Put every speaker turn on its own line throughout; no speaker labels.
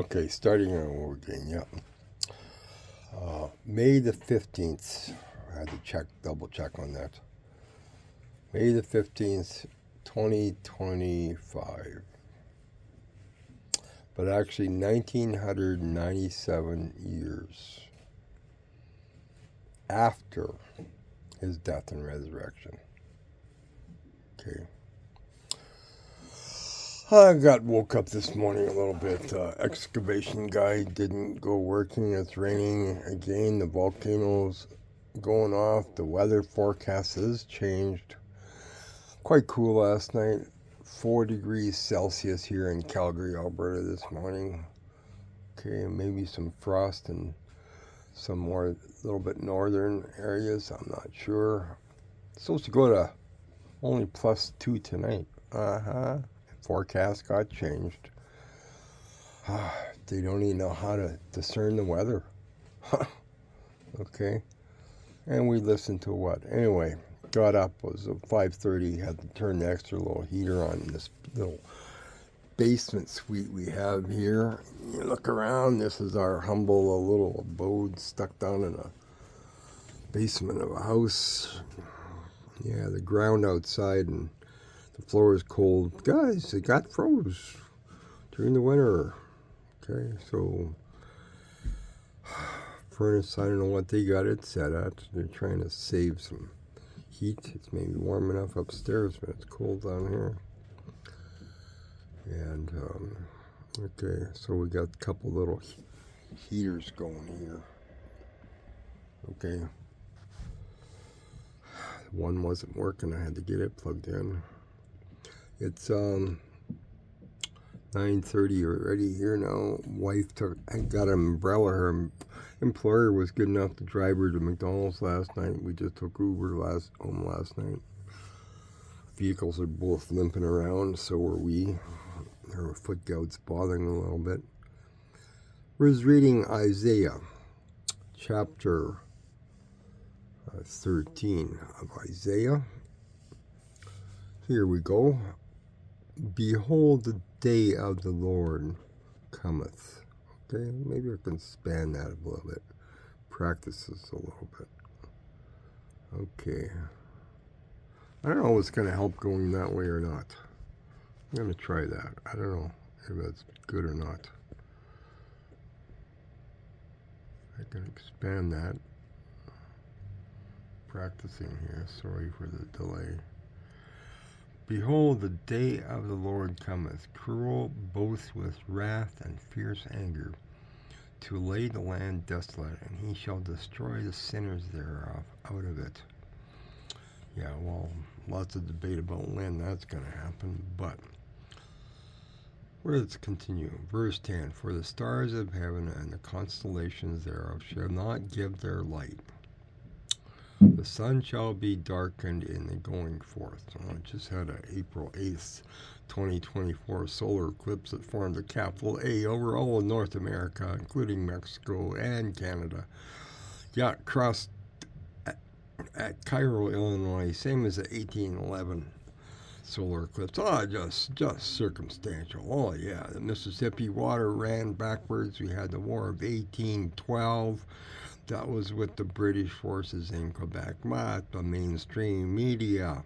Okay, starting over again, yeah. May the 15th, I had to double check on that. May the 15th, 2025. But actually 1997 years after his death and resurrection. Okay. I woke up this morning a little bit. Excavation guy didn't go working. It's raining again. The volcano's going off. The weather forecast has changed. Quite cool last night. 4 degrees Celsius here in Calgary, Alberta this morning. Okay, maybe some frost in some more little bit northern areas. I'm not sure. It's supposed to go to only +2 tonight. Forecast got changed. They don't even know how to discern the weather. Okay. And we listened to what? Anyway, got up, was 5:30, had to turn the extra little heater on in this little basement suite we have here. You look around, this is our humble little abode stuck down in a basement of a house. Yeah, the ground outside and the floor is cold. Guys, it got froze during the winter. Okay, so furnace, I don't know what they got it set at. They're trying to save some heat. It's maybe warm enough upstairs, but it's cold down here. And, okay, so we got a couple little heaters going here. Okay. One wasn't working. I had to get it plugged in. It's 9:30 already here now. I got an umbrella. Her employer was good enough to drive her to McDonald's last night. We just took Uber home last night. Vehicles are both limping around, so are we. Her foot gout's bothering a little bit. We're reading Isaiah, chapter 13 of Isaiah. Here we go. Behold, the day of the Lord cometh. Okay, maybe I can span that a little bit. Practice this a little bit. Okay. I don't know if it's going to help going that way or not. I'm going to try that. I don't know if that's good or not. I can expand that. Practicing here. Sorry for the delay. Behold, the day of the Lord cometh, cruel both with wrath and fierce anger, to lay the land desolate, and he shall destroy the sinners thereof out of it. Yeah, well, lots of debate about when that's going to happen, but let's continue. Verse 10, for the stars of heaven and the constellations thereof shall not give their light. The sun shall be darkened in the going forth. I just had an April 8th, 2024 solar eclipse that formed a capital A over all of North America, including Mexico and Canada. Yeah, crossed at Cairo, Illinois, same as the 1811 solar eclipse. Just circumstantial. Oh, yeah, the Mississippi water ran backwards. We had the War of 1812. That was with the British forces in Quebec. But the mainstream media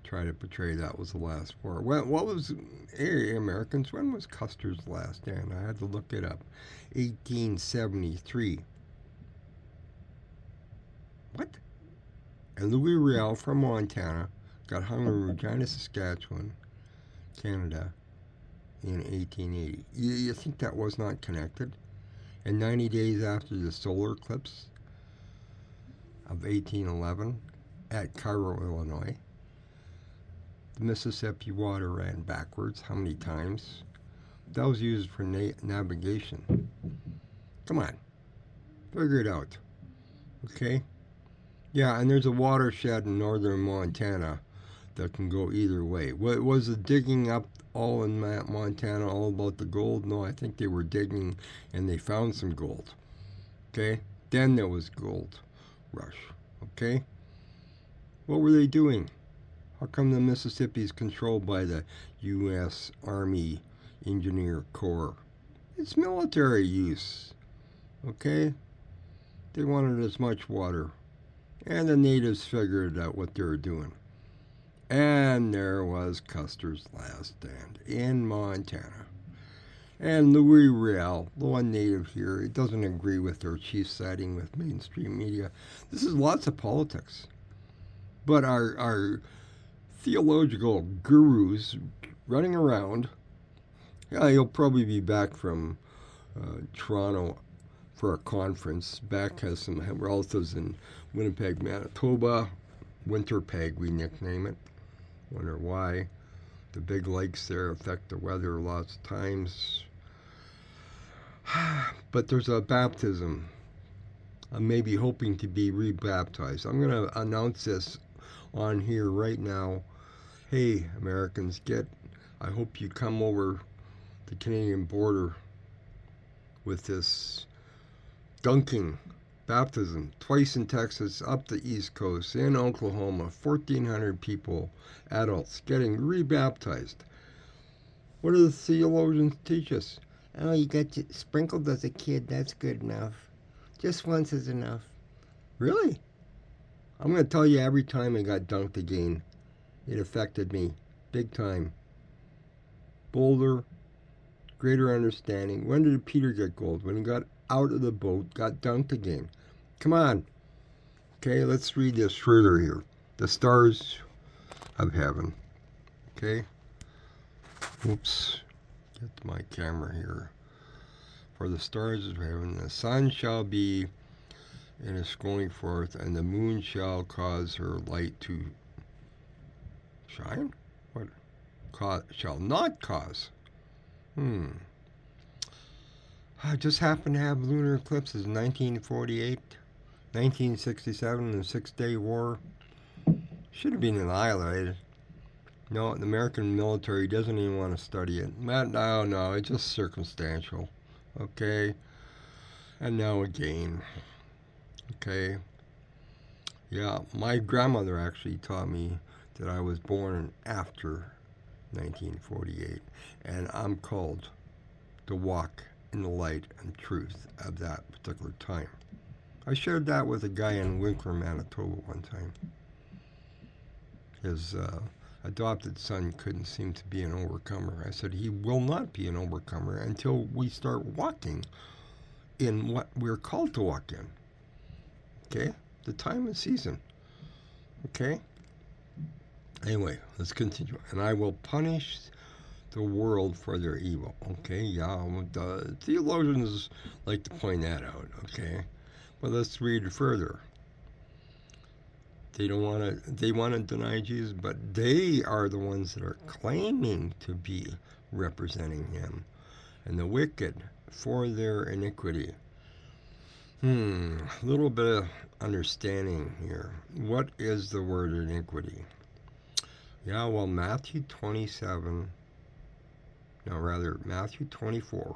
try to portray that was the last war. What was, hey, Americans, when was Custer's last stand? I had to look it up. 1873. What? And Louis Riel from Montana got hung in Regina, Saskatchewan, Canada, in 1880. You think that was not connected? And 90 days after the solar eclipse of 1811 at Cairo, Illinois, the Mississippi water ran backwards. How many times? That was used for navigation. Come on. Figure it out. Okay? Yeah, and there's a watershed in northern Montana that can go either way. Was the digging up all in Montana all about the gold? No, I think they were digging and they found some gold. Okay? Then there was gold rush. Okay? What were they doing? How come the Mississippi is controlled by the U.S. Army Engineer Corps? It's military use. Okay? They wanted as much water. And the natives figured out what they were doing. And there was Custer's last stand in Montana. And Louis Riel, the one native here, he doesn't agree with their chief siding with mainstream media. This is lots of politics. But our theological gurus running around, yeah, he'll probably be back from Toronto for a conference. Beck has some relatives in Winnipeg, Manitoba. Winterpeg, we nickname it. Wonder why. The big lakes there affect the weather lots of times. But there's a baptism. I'm maybe hoping to be rebaptized. I'm going to announce this on here right now. Hey, Americans, I hope you come over the Canadian border with this dunking baptism. Twice in Texas, up the East Coast, in Oklahoma, 1,400 people, adults, getting rebaptized. What do the theologians teach us? Oh, you got sprinkled as a kid. That's good enough. Just once is enough. Really? I'm going to tell you, every time I got dunked again, it affected me big time. Bolder, greater understanding. When did Peter get gold? When he got out of the boat, got dunked again. Come on. Okay, let's read this further here. The stars of heaven. Okay. Oops. Get my camera here. For the stars of heaven, the sun shall be in its going forth, and the moon shall cause her light to shine? What? Shall not cause. I just happened to have lunar eclipses in 1948, 1967, and the Six-Day War. Should have been annihilated. No, the American military doesn't even want to study it. No, it's just circumstantial. Okay? And now again. Okay? Yeah, my grandmother actually taught me that I was born after 1948, and I'm called to walk in the light and truth of that particular time. I shared that with a guy in Winkler, Manitoba one time. His adopted son couldn't seem to be an overcomer. I said, he will not be an overcomer until we start walking in what we're called to walk in. Okay? The time and season. Okay? Anyway, let's continue. And I will punish the world for their evil. Okay, yeah, the theologians like to point that out. Okay? But let's read further. They want to deny Jesus, but they are the ones that are claiming to be representing him. And the wicked for their iniquity. A little bit of understanding here. What is the word iniquity? Yeah, well, Matthew 24,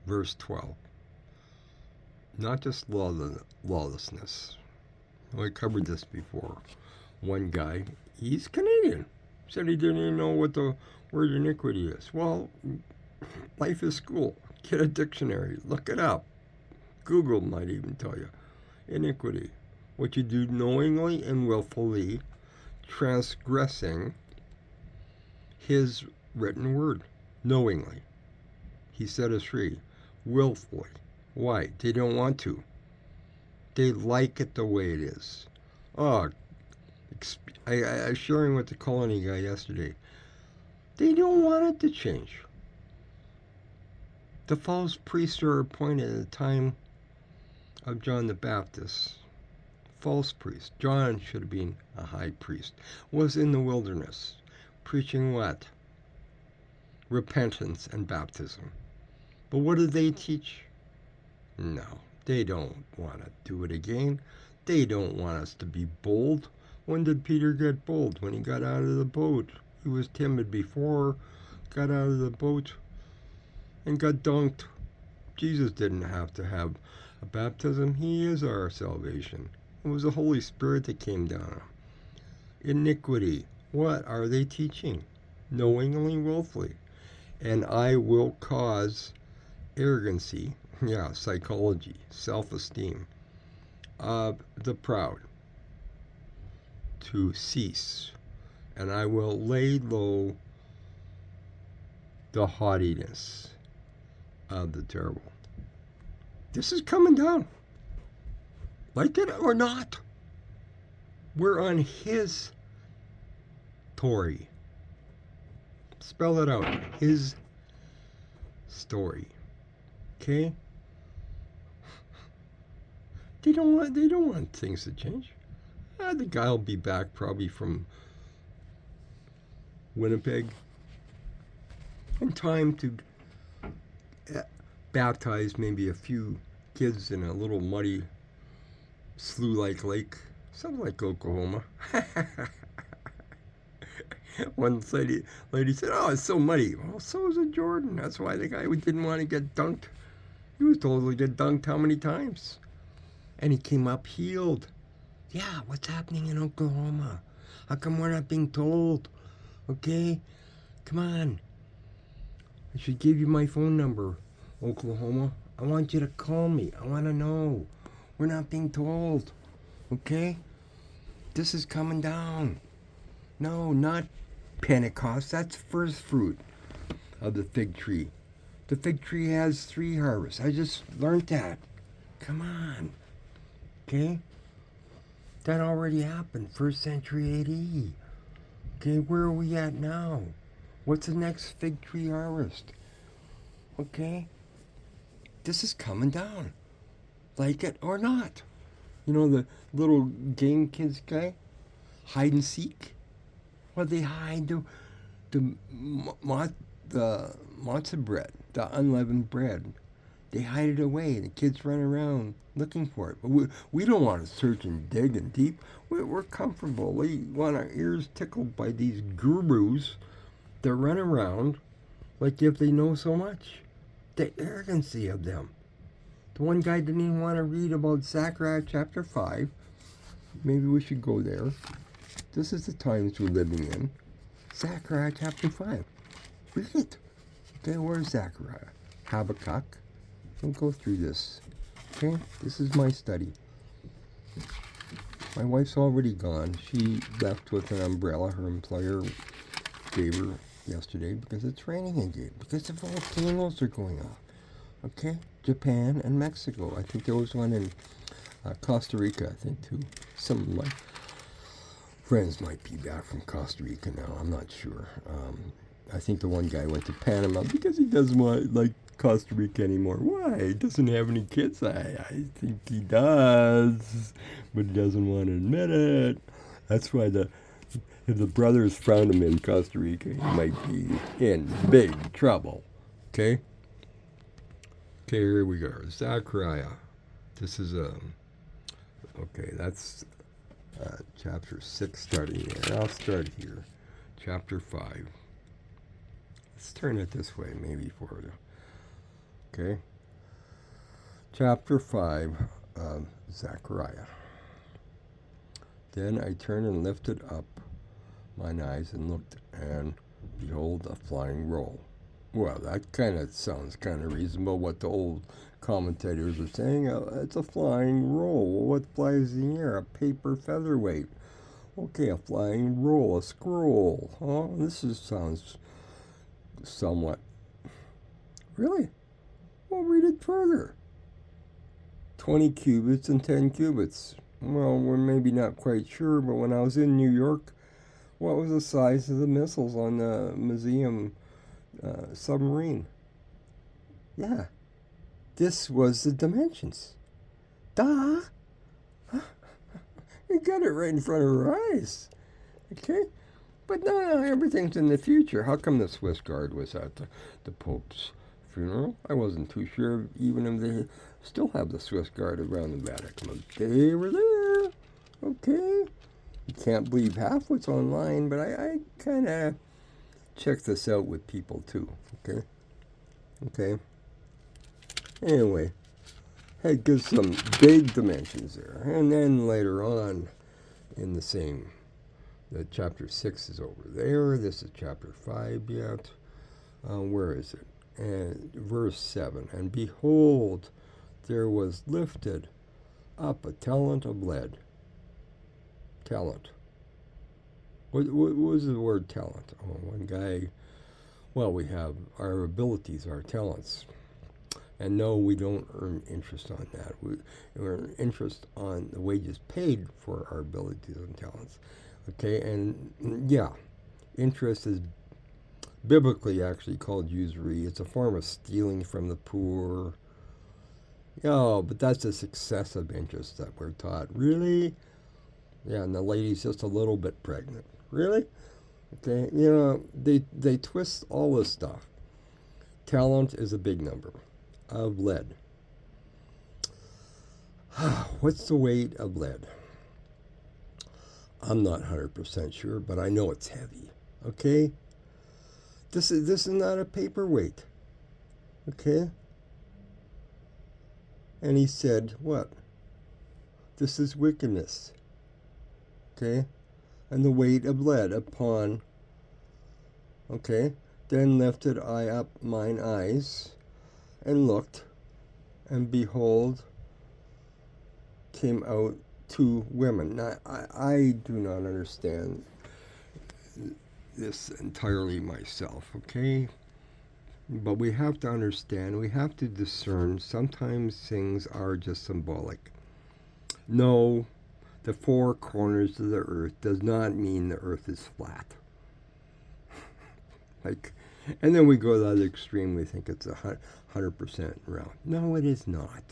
verse 12. Not just lawlessness. We covered this before. One guy, he's Canadian, said he didn't even know what the word iniquity is. Well, life is school. Get a dictionary. Look it up. Google might even tell you. Iniquity. What you do knowingly and willfully, transgressing his written word. Knowingly. He set us free. Willfully. Why? They don't want to. They like it the way it is. Oh, I was sharing with the colony guy yesterday. They don't want it to change. The false priests were appointed at the time of John the Baptist. False priest. John should have been a high priest. Was in the wilderness. Preaching what? Repentance and baptism. But what did they teach? No, they don't want to do it again. They don't want us to be bold. When did Peter get bold? When he got out of the boat. He was timid before, got out of the boat, and got dunked. Jesus didn't have to have a baptism. He is our salvation. It was the Holy Spirit that came down. Iniquity. What are they teaching? knowingly, willfully. And I will cause arrogancy, yeah, psychology, self-esteem of the proud to cease. And I will lay low the haughtiness of the terrible. This is coming down. Like it or not. We're on his Tory. Spell it out. His story. Okay? They don't want things to change. The guy will be back probably from Winnipeg in time to baptize maybe a few kids in a little muddy slough-like lake, something like Oklahoma. One lady said, "Oh, it's so muddy." Well, so is it Jordan. That's why the guy didn't want to get dunked. He was told to get dunked how many times? And he came up healed. Yeah, what's happening in Oklahoma? How come we're not being told? Okay? Come on. I should give you my phone number, Oklahoma. I want you to call me. I want to know. We're not being told. Okay? This is coming down. No, not Pentecost. That's first fruit of the fig tree. The fig tree has 3 harvests. I just learned that. Come on. Okay? That already happened, 1st century AD. Okay, where are we at now? What's the next fig tree harvest? Okay? This is coming down. Like it or not. You know the little game kids guy? Hide and seek? Well, they hide the matzo bread, the unleavened bread. They hide it away. The kids run around looking for it. But we don't want to search and dig and deep. We're comfortable. We want our ears tickled by these gurus that run around like if they know so much. The arrogancy of them. The one guy didn't even want to read about Zechariah chapter 5. Maybe we should go there. This is the times we're living in. Zechariah chapter 5. Read it. Okay, where's Zechariah? Habakkuk. We'll go through this. Okay, this is my study. My wife's already gone. She left with an umbrella her employer gave her yesterday because it's raining again. Because the volcanoes are going off. Okay, Japan and Mexico. I think there was one in Costa Rica, I think, too. Some of my friends might be back from Costa Rica now. I'm not sure. I think the one guy went to Panama because he doesn't want Costa Rica anymore. Why? He doesn't have any kids. I think he does, but he doesn't want to admit it. That's why if the brothers found him in Costa Rica, he might be in big trouble. Okay? Okay, here we go. Zechariah. This is okay, that's chapter 6 starting here. I'll start here. Chapter 5. Let's turn it this way, maybe for you. Okay? Chapter 5 of Zechariah. Then I turned and lifted up mine eyes and looked, and behold, a flying roll. Well, that kind of sounds kind of reasonable, what the old commentators are saying. It's a flying roll. What flies in the air? A paper featherweight. Okay, a flying roll, a scroll. Oh, sounds somewhat. Really? Well, read it further. 20 cubits and 10 cubits. Well, we're maybe not quite sure, but when I was in New York, what was the size of the missiles on the museum submarine? Yeah. This was the dimensions. Duh! You got it right in front of our eyes. Okay? But no, everything's in the future. How come the Swiss Guard was at the Pope's funeral? I wasn't too sure even if they still have the Swiss Guard around the Vatican. But they were there. Okay? You can't believe half what's online, but I kind of check this out with people too. Okay? Okay? Anyway, it gives some big dimensions there. And then later on in the same The chapter 6 is over there. This is chapter 5 yet. Where is it? And verse 7. And behold, there was lifted up a talent of lead. Talent. What was the word talent? Oh, one guy. Well, we have our abilities, our talents. And no, we don't earn interest on that. We earn interest on the wages paid for our abilities and talents. Okay, and yeah, interest is biblically actually called usury. It's a form of stealing from the poor. Yeah, but that's this excessive interest that we're taught. Really? Yeah, and the lady's just a little bit pregnant. Really? Okay, they twist all this stuff. Talent is a big number of lead. What's the weight of lead? I'm not 100% sure, but I know it's heavy. Okay? This is not a paperweight. Okay? And he said, what? This is wickedness. Okay? And the weight of lead upon. Okay? Then lifted I up mine eyes, and looked, and behold, came out 2 women. Now, I do not understand this entirely myself, okay? But we have to understand, we have to discern, sometimes things are just symbolic. No, the 4 corners of the earth does not mean the earth is flat. And then we go to the other extreme, we think it's 100% round. No, it is not.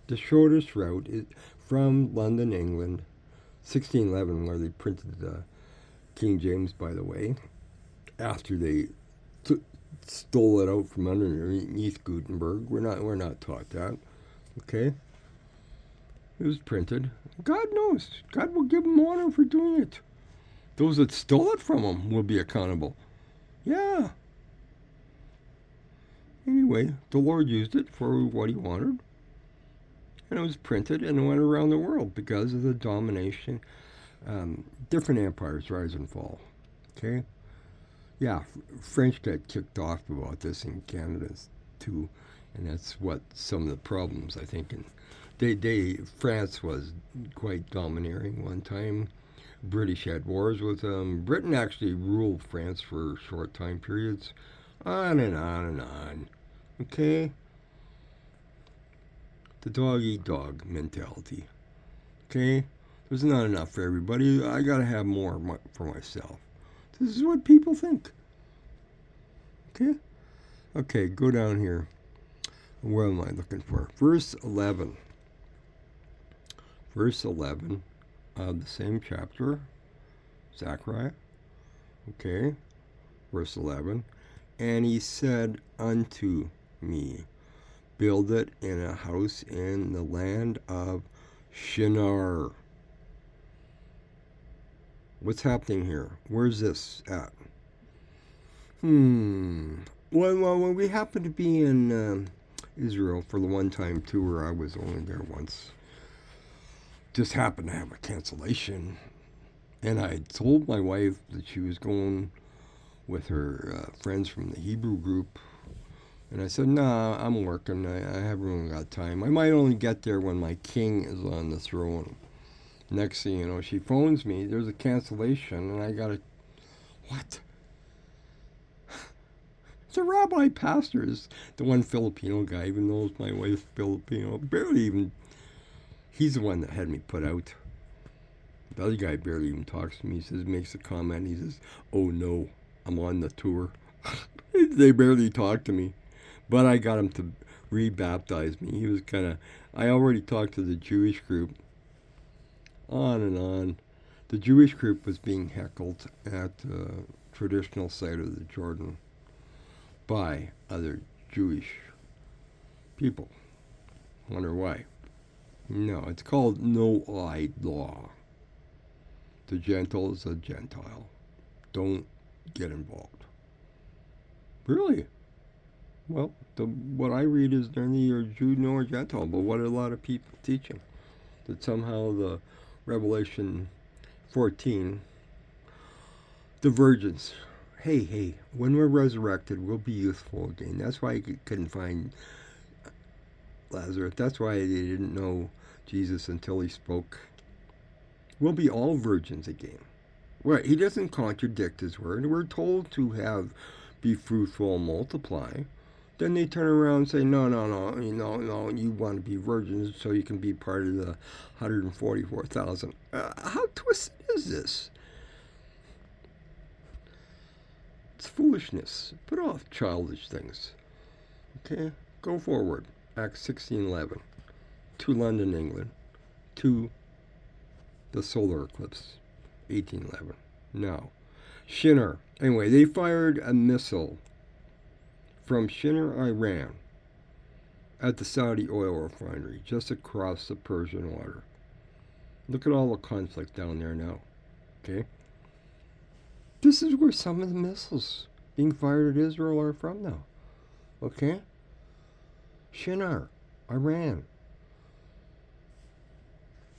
The shortest route is from London, England, 1611, where they printed the King James, by the way, after they stole it out from underneath Gutenberg. We're not taught that. Okay? It was printed. God knows. God will give them honor for doing it. Those that stole it from him will be accountable. Yeah. Anyway, the Lord used it for what he wanted. And it was printed and it went around the world because of the domination. Different empires rise and fall. Okay? Yeah, French got kicked off about this in Canada too. And that's what some of the problems, I think. And France was quite domineering one time. British had wars with them. Britain actually ruled France for short time periods. On and on and on. Okay? The dog-eat-dog mentality. Okay? There's not enough for everybody. I gotta have more for myself. This is what people think. Okay? Okay, go down here. What am I looking for? Verse 11. Verse 11 of the same chapter. Zechariah. Okay? Verse 11. And he said unto me, build it in a house in the land of Shinar. What's happening here? Where's this at? Well, when we happened to be in Israel for the one-time tour, I was only there once. Just happened to have a cancellation. And I told my wife that she was going with her friends from the Hebrew group. And I said, nah, I'm working. I haven't really got time. I might only get there when my king is on the throne. Next thing you know, she phones me. There's a cancellation, and I got to... What? It's a rabbi pastor. It's the one Filipino guy, even though my wife's Filipino. Barely even... He's the one that had me put out. The other guy barely even talks to me. He says, makes a comment. He says, oh no, I'm on the tour. They barely talk to me. But I got him to re-baptize me. He was kind of... I already talked to the Jewish group. On and on. The Jewish group was being heckled at the traditional side of the Jordan by other Jewish people. Wonder why. No, it's called no-eye law. The Gentile is a Gentile. Don't get involved. Really? Well, what I read is they're neither Jew nor Gentile, but what a lot of people teaching. That somehow the Revelation 14, The virgins. Hey, when we're resurrected, we'll be youthful again. That's why he couldn't find Lazarus. That's why they didn't know Jesus until he spoke. We'll be all virgins again. Right, he doesn't contradict his word. We're told to be fruitful and multiply. Then they turn around and say, no, you want to be virgins so you can be part of the 144,000. How twisted is this? It's foolishness. Put off childish things. Okay? Go forward. Acts 16:11. To London, England. To the solar eclipse. 1811. Now, Shinar. Anyway, they fired a missile from Shinar, Iran, at the Saudi oil refinery just across the Persian water. Look at all the conflict down there now. Okay? This is where some of the missiles being fired at Israel are from now. Okay? Shinar, Iran.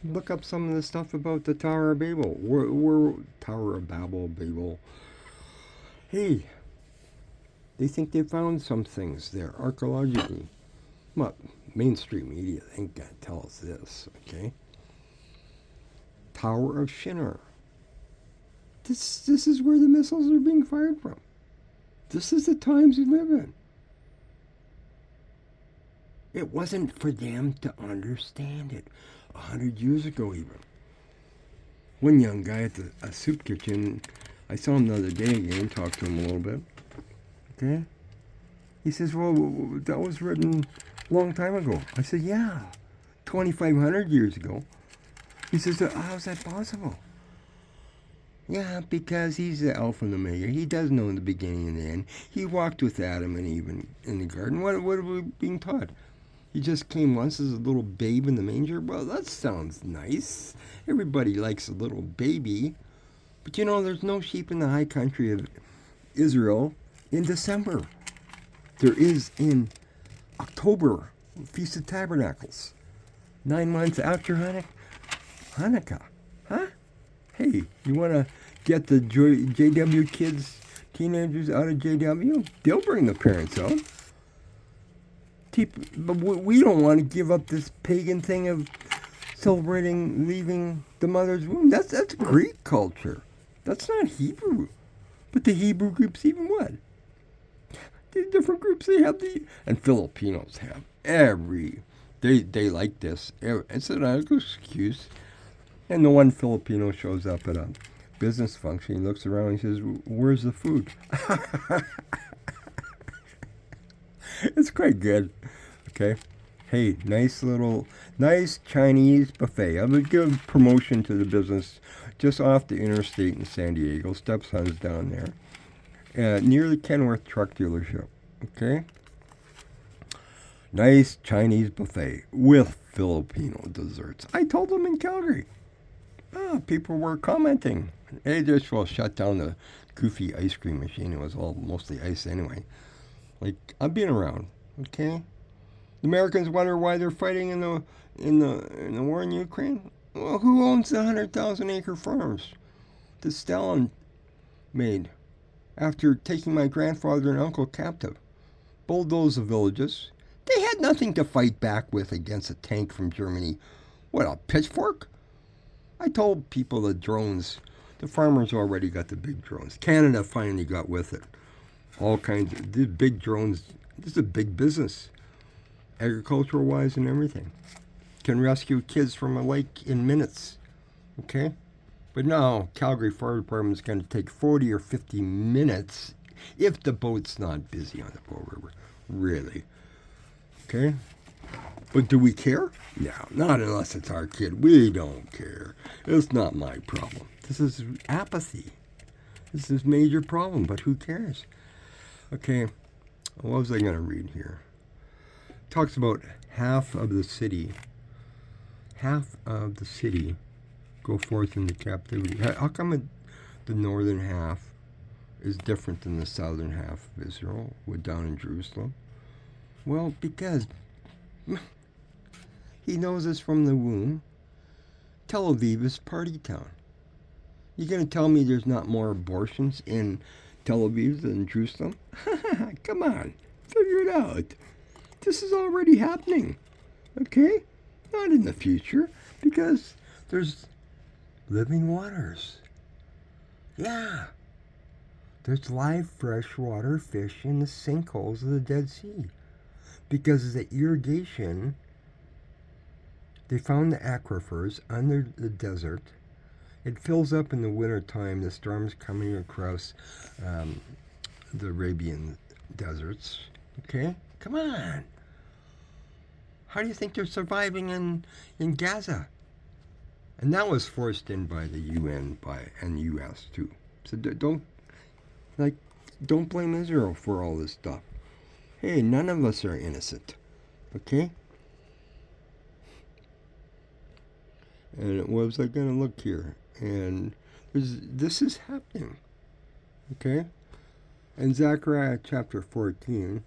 Look up some of the stuff about the Tower of Babel. Tower of Babel. Hey, they think they found some things there archaeologically. What? Mainstream media ain't gonna tell us this, okay? Tower of Shinar. This is where the missiles are being fired from. This is the times we live in. It wasn't for them to understand it 100 years ago even. One young guy at a soup kitchen, I saw him the other day again, talked to him a little bit. Okay? He says, well, that was written a long time ago. I said, yeah, 2,500 years ago. He says, how's that possible? Yeah, because he's the Alpha and Omega. He does know the beginning and the end. He walked with Adam and Eve in the garden. What are we being taught? He just came once as a little babe in the manger? Well, that sounds nice. Everybody likes a little baby. But there's no sheep in the high country of Israel in December. There is in October, Feast of Tabernacles. 9 months after Hanukkah. Huh? Hey, you want to get the JW kids, teenagers out of JW? They'll bring the parents out. But we don't want to give up this pagan thing of celebrating leaving the mother's womb. That's Greek culture. That's not Hebrew. But the Hebrew groups even what? The different groups they have and Filipinos have they like this. It's an excuse. And the one Filipino shows up at a business function. He looks around and he says, where's the food? It's quite good. Okay. Hey, nice Chinese buffet. I would give promotion to the business just off the interstate in San Diego. Stepson's down there. Near the Kenworth truck dealership. Okay. Nice Chinese buffet with Filipino desserts. I told them in Calgary. People were commenting. They just shut down the goofy ice cream machine. It was all mostly ice anyway. Like, I've been around, okay? The Americans wonder why they're fighting in the war in Ukraine. Well, who owns the 100,000-acre farms that Stalin made after taking my grandfather and uncle captive? Bulldoze the villages. They had nothing to fight back with against a tank from Germany. What, a pitchfork? I told people the drones, the farmers already got the big drones. Canada finally got with it. All kinds of these big drones. This is a big business, agricultural-wise and everything. Can rescue kids from a lake in minutes, okay? But now, Calgary Fire Department is going to take 40 or 50 minutes if the boat's not busy on the Bow River. Really. Okay? But do we care? No, not unless it's our kid. We don't care. It's not my problem. This is apathy. This is a major problem, but who cares? Okay, what was I going to read here? It talks about half of the city go forth into captivity. How come the northern half is different than the southern half of Israel, down in Jerusalem? Well, because he knows us from the womb. Tel Aviv is party town. You going to tell me there's not more abortions in Tel Aviv than Jerusalem? Come on, figure it out. This is already happening, okay? Not in the future, because there's living waters. Yeah. There's live freshwater fish in the sinkholes of the Dead Sea. Because of the irrigation, they found the aquifers under the desert. It fills up in the wintertime, the storms coming across the Arabian deserts. Okay? Come on. How do you think they're surviving in Gaza? And that was forced in by the UN and the US too. So don't blame Israel for all this stuff. Hey, none of us are innocent. Okay? And what was I going to look here? And this is happening. Okay? And Zechariah chapter 14.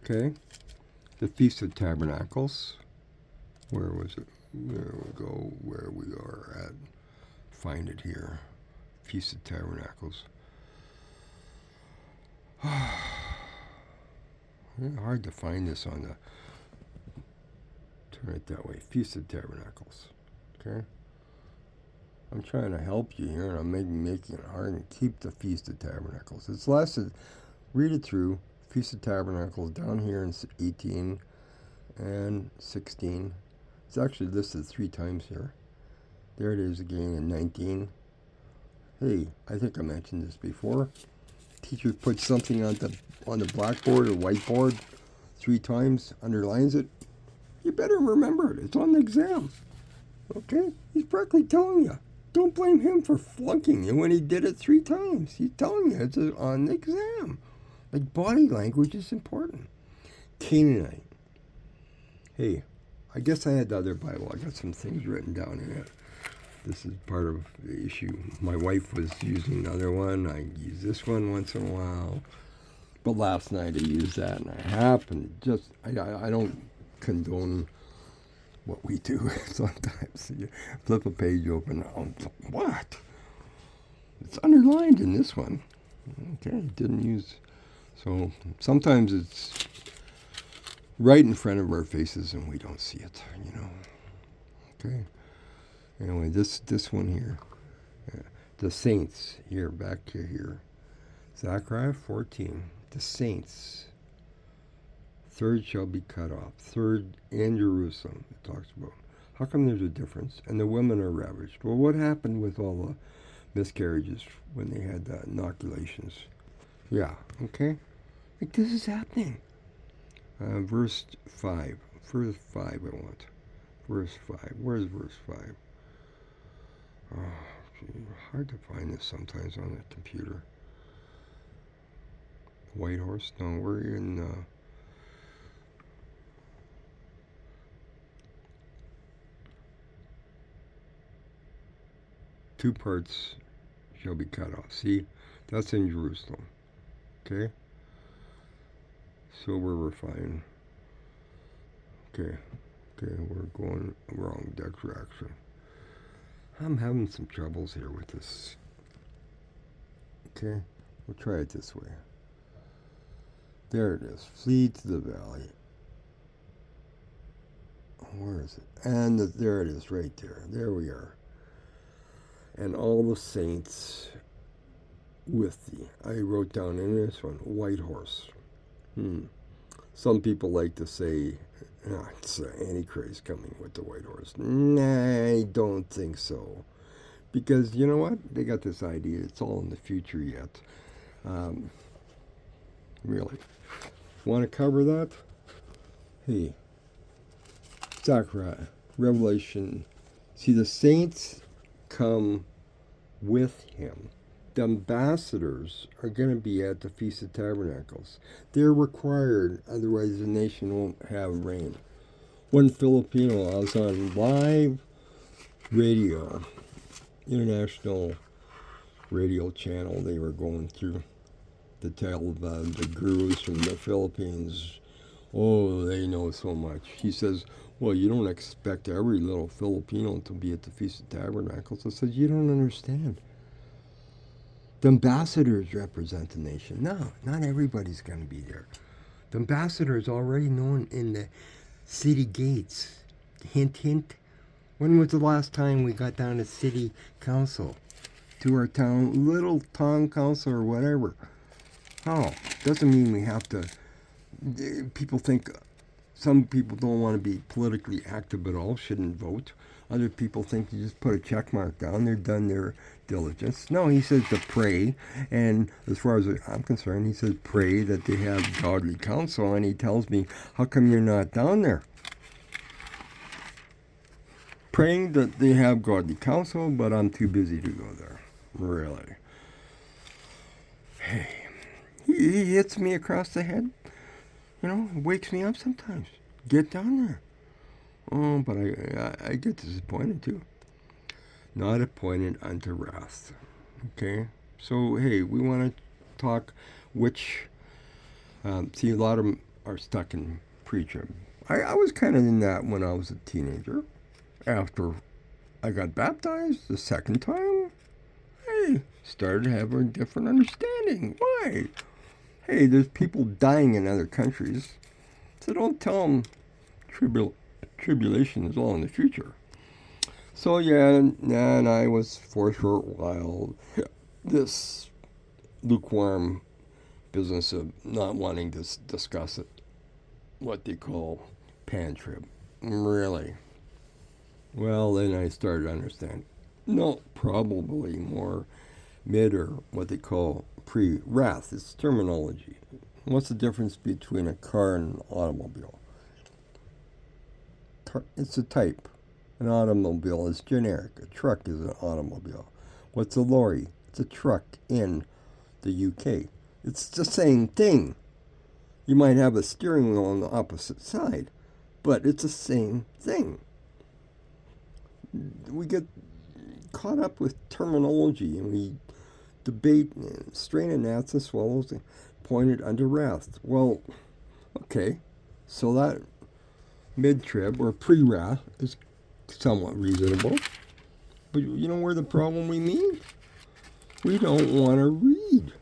Okay? The Feast of Tabernacles. Where was it? There we go. Where we are at. Find it here. Feast of Tabernacles. Hard to find this on the... Turn it that way. Feast of Tabernacles. Okay? I'm trying to help you here, and I'm making it hard, and keep the Feast of Tabernacles. It's lasted... Read it through. Feast of Tabernacles down here in 18 and 16. It's actually listed 3 times here. There it is again in 19. Hey, I think I mentioned this before. Teacher puts something on the blackboard or whiteboard 3 times, underlines it. You better remember it. It's on the exam. Okay? He's practically telling you. Don't blame him for flunking you when he did it 3 times. He's telling you it's on the exam. Like, body language is important. Canaanite. Hey, I guess I had the other Bible. I got some things written down in it. This is part of the issue. My wife was using another one. I use this one once in a while. But last night I used that, and I happened just... I don't condone what we do sometimes. You flip a page open. Oh, what? It's underlined in this one. Okay, didn't use... So sometimes it's right in front of our faces and we don't see it, you know. Okay. Anyway, this one here. The saints, here, back to here. Zechariah 14. The saints. Third shall be cut off. Third in Jerusalem, it talks about. How come there's a difference? And the women are ravaged. Well, what happened with all the miscarriages when they had the inoculations? Yeah, okay. Like, this is happening. Verse 5. Verse 5 I want. Verse 5. Where's verse 5? Oh, gee, hard to find this sometimes on the computer. White horse? No, we're in... 2 parts shall be cut off. See? That's in Jerusalem. Okay? So we're fine. Okay, we're going wrong direction. I'm having some troubles here with this. Okay, we'll try it this way. There it is. Flee to the valley. Where is it? And there it is, right there. There we are. And all the saints with thee. I wrote down in this one, white horse. Some people like to say, it's the Antichrist coming with the white horse. Nah, I don't think so. Because, you know what? They got this idea. It's all in the future yet. Really. Want to cover that? Hey. Zechariah. Revelation. See, the saints come with him. The ambassadors are going to be at the Feast of Tabernacles. They're required, otherwise the nation won't have rain. One Filipino, I was on live radio, international radio channel they were going through to tell the gurus from the Philippines, oh, they know so much. He says, Well, you don't expect every little Filipino to be at the Feast of Tabernacles. I said, you don't understand. The ambassadors represent the nation. No, not everybody's going to be there. The ambassador is already known in the city gates. Hint, hint. When was the last time we got down to city council? To our town, little town council or whatever. Oh, doesn't mean we have to. People think some people don't want to be politically active at all, shouldn't vote. Other people think you just put a check mark down, they're done their diligence. No, he says to pray, and as far as I'm concerned, he says pray that they have godly counsel, and he tells me, how come you're not down there? Praying that they have godly counsel, but I'm too busy to go there. Really. Hey, he hits me across the head. You know, wakes me up sometimes. Get down there. Oh, but I get disappointed too. Not appointed unto wrath. Okay? So, hey, we want to talk which... see, a lot of them are stuck in pre-trib. I was kind of in that when I was a teenager. After I got baptized the second time, hey, started having a different understanding. Why? Hey, there's people dying in other countries, so don't tell them tribulation is all in the future. So yeah, and I was for a short while this lukewarm business of not wanting to discuss it, what they call pan-trib. Really? Well, then I started to understand. No, probably more mid or what they call pre-wrath. It's terminology. What's the difference between a car and an automobile? It's a type. An automobile is generic. A truck is an automobile. What's a lorry? It's a truck in the UK. It's the same thing. You might have a steering wheel on the opposite side, but it's the same thing. We get caught up with terminology and we debate and strain at gnats and swallows and pointed unto wrath. Well, okay, so that mid-trib or pre-wrath is somewhat reasonable. But you know where the problem we meet? We don't want to read.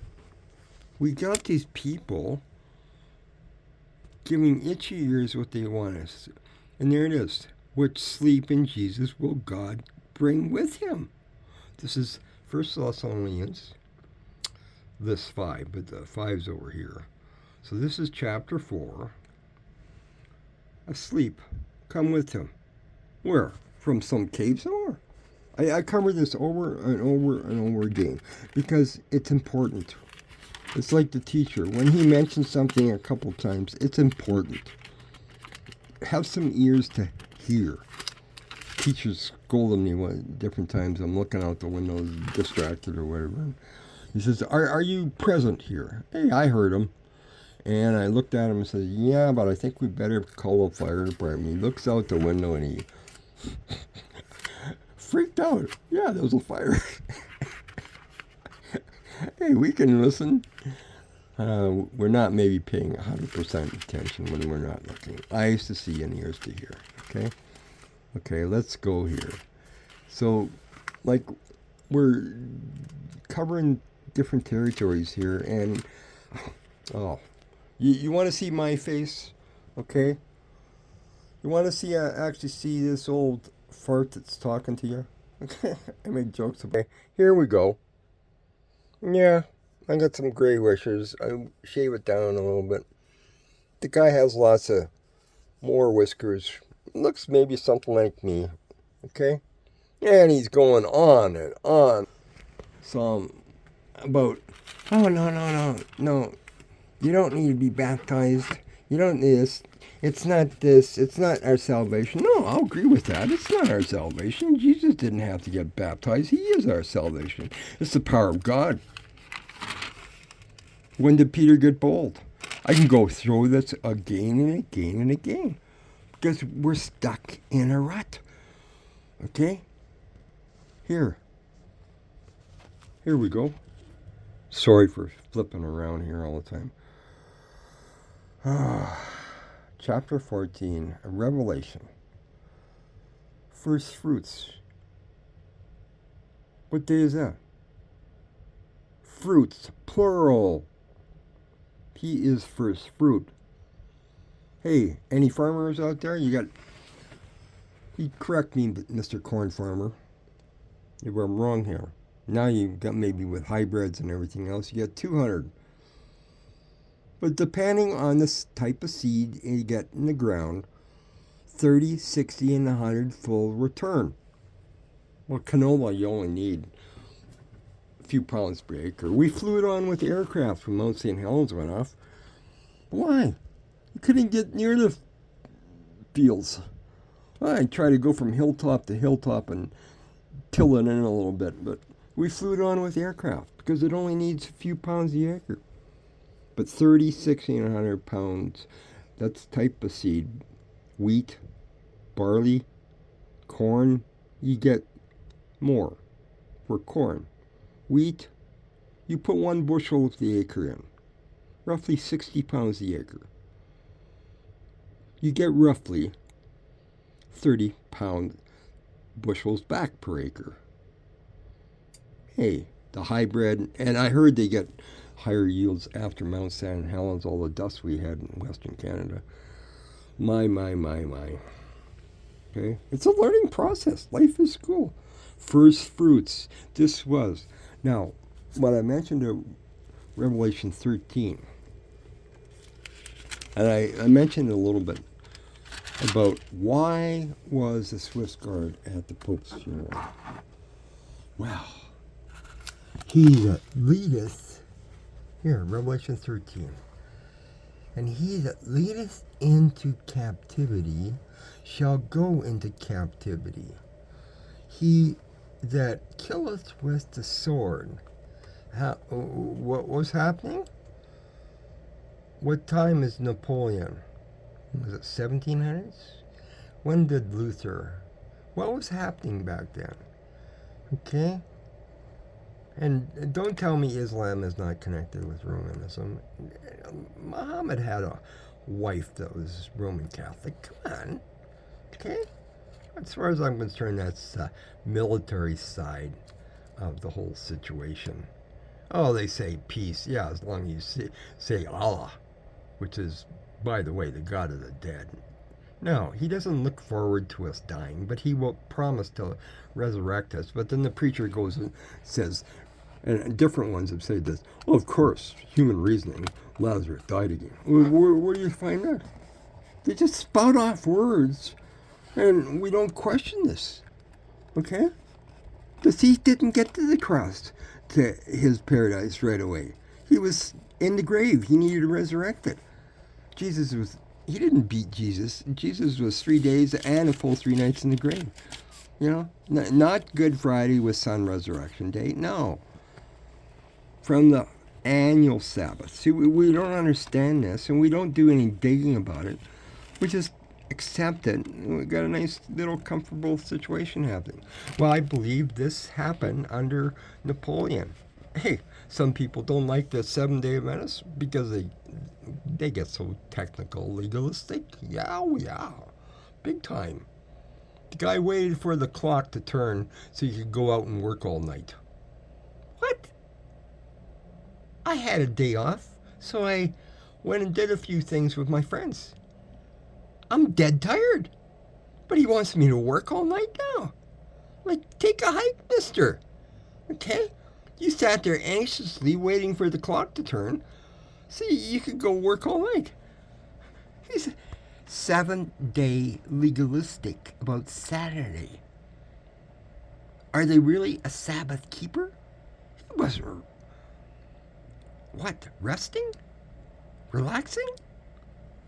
We got these people giving itchy ears what they want us to. And there it is. Which sleep in Jesus will God bring with him? This is 1 Thessalonians, this 5, but the 5's over here. So this is chapter 4. Asleep, come with him. Where? From some cave somewhere? I cover this over and over and over again because it's important. It's like the teacher. When he mentions something a couple times, it's important. Have some ears to hear. Teacher's scolding me different times. I'm looking out the window, distracted or whatever. He says, are you present here? Hey, I heard him. And I looked at him and said, yeah, but I think we better call the fire department. He looks out the window and he freaked out. Yeah, there was a fire. Hey, we can listen. We're not maybe paying 100% attention when we're not looking. Eyes to see and ears to hear. Okay, let's go here. So, like, we're covering different territories here, and you want to see my face? Okay, you want to see actually see this old fart that's talking to you? Okay, I make jokes about it. Here we go. Yeah, I got some gray whiskers. I shave it down a little bit. The guy has lots of more whiskers. Looks maybe something like me. Okay? And he's going on and on. So about, oh, no. You don't need to be baptized. You don't need this. It's not this. It's not our salvation. No, I'll agree with that. It's not our salvation. Jesus didn't have to get baptized. He is our salvation. It's the power of God. When did Peter get bold? I can go through this again and again and again. Because we're stuck in a rut. Okay? Here we go. Sorry for flipping around here all the time. Chapter 14, Revelation. First fruits. What day is that? Fruits, plural. He is first fruit. Hey, any farmers out there? You correct me, Mr. Corn Farmer, if I'm wrong here. Now you got maybe with hybrids and everything else, you get 200. But depending on this type of seed you get in the ground, 30, 60, and 100 full return. Well, canola, you only need a few pounds per acre. We flew it on with aircraft when Mount St. Helens went off. Why? You couldn't get near the fields. I tried to go from hilltop to hilltop and till it in a little bit, but we flew it on with aircraft because it only needs a few pounds the acre. But 30, 60, and 100 pounds, that's type of seed. Wheat, barley, corn, you get more for corn. Wheat, you put 1 bushel of the acre in, roughly 60 pounds the acre. You get roughly 30 pound bushels back per acre. Hey, the hybrid, and I heard they get higher yields after Mount St. Helens, all the dust we had in Western Canada. My. Okay? It's a learning process. Life is school. First fruits. This was. Now, what I mentioned in Revelation 13, and I mentioned a little bit about why was the Swiss Guard at the Pope's funeral. Well, he that leadeth, here, Revelation 13, and he that leadeth into captivity shall go into captivity. He that killeth with the sword. What was happening? What time is Napoleon? Was it 1700s? When did Luther? What was happening back then? Okay? And don't tell me Islam is not connected with Romanism. Muhammad had a wife that was Roman Catholic. Come on. Okay? As far as I'm concerned, that's the military side of the whole situation. Oh, they say peace. Yeah, as long as you say Allah, which is, by the way, the God of the dead. No, he doesn't look forward to us dying, but he will promise to resurrect us. But then the preacher goes and says, and different ones have said this, well, of course, human reasoning, Lazarus died again. Where do you find that? They just spout off words, and we don't question this. Okay? The thief didn't get to the cross, to his paradise right away. He was in the grave. He needed to resurrect it. He didn't beat Jesus. Jesus was 3 days and a full 3 nights in the grave. You know, not Good Friday with Sun Resurrection Day. No. From the annual Sabbath. See, we don't understand this, and we don't do any digging about it. We just accept it. We got a nice little comfortable situation happening. Well, I believe this happened under Napoleon. Hey, some people don't like the Seventh-day Adventists because they get so technical, legalistic. Yeah, big time. The guy waited for the clock to turn so he could go out and work all night. What? I had a day off, so I went and did a few things with my friends. I'm dead tired, but he wants me to work all night now. Like, take a hike, mister. Okay? You sat there anxiously waiting for the clock to turn so you could go work all night. He's 7-day legalistic about Saturday. Are they really a Sabbath keeper? He wasn't. What? Resting? Relaxing?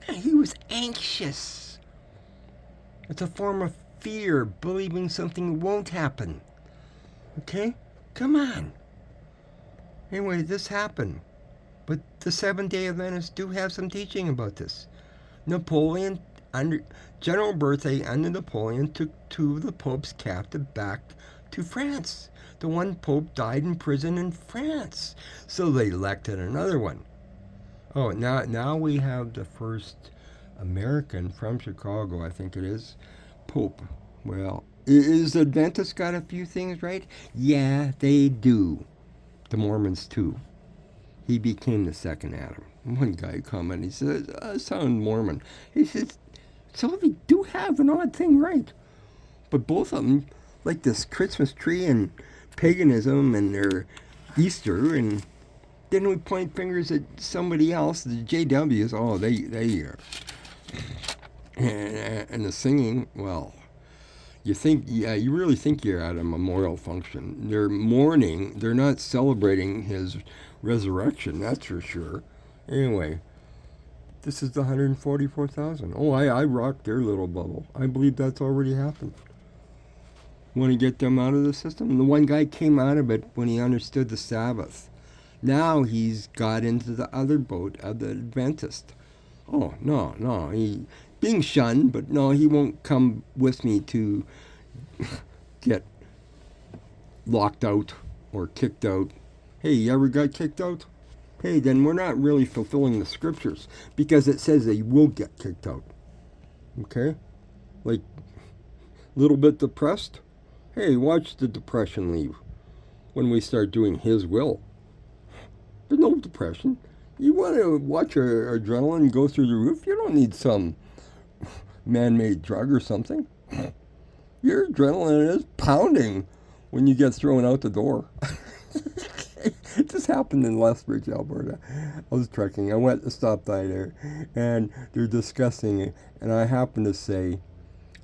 He was anxious. It's a form of fear, believing something won't happen. Okay? Come on. Anyway, this happened. But the Seventh-day Adventists do have some teaching about this. Napoleon, General Berthet under Napoleon took 2 of the Pope's captive back to France. The one Pope died in prison in France. So they elected another one. Oh, now we have the first American from Chicago, I think it is, Pope. Well, Is the Adventist got a few things right? Yeah, they do. The Mormons too. He became the second Adam. One guy commented, he says, I sound Mormon. He says, so they do have an odd thing right. But both of them, like this Christmas tree and paganism and their Easter, and then we point fingers at somebody else, the JWs, oh, they and the singing, well, you think, yeah, you really think you're at a memorial function. They're mourning, they're not celebrating his resurrection, that's for sure. Anyway, this is the 144,000. Oh, I rocked their little bubble. I believe that's already happened. Want to get them out of the system? The one guy came out of it when he understood the Sabbath. Now he's got into the other boat of the Adventist. Oh, no. He being shunned, but no, he won't come with me to get locked out or kicked out. Hey, you ever got kicked out? Hey, then we're not really fulfilling the scriptures because it says that you will get kicked out. Okay? Like, a little bit depressed? Hey, watch the depression leave when we start doing His will. There's no depression. You want to watch your adrenaline go through the roof? You don't need some man-made drug or something. Your adrenaline is pounding when you get thrown out the door. This happened in Lethbridge, Alberta. I was trekking. I went to stop by there, and they're discussing it, and I happened to say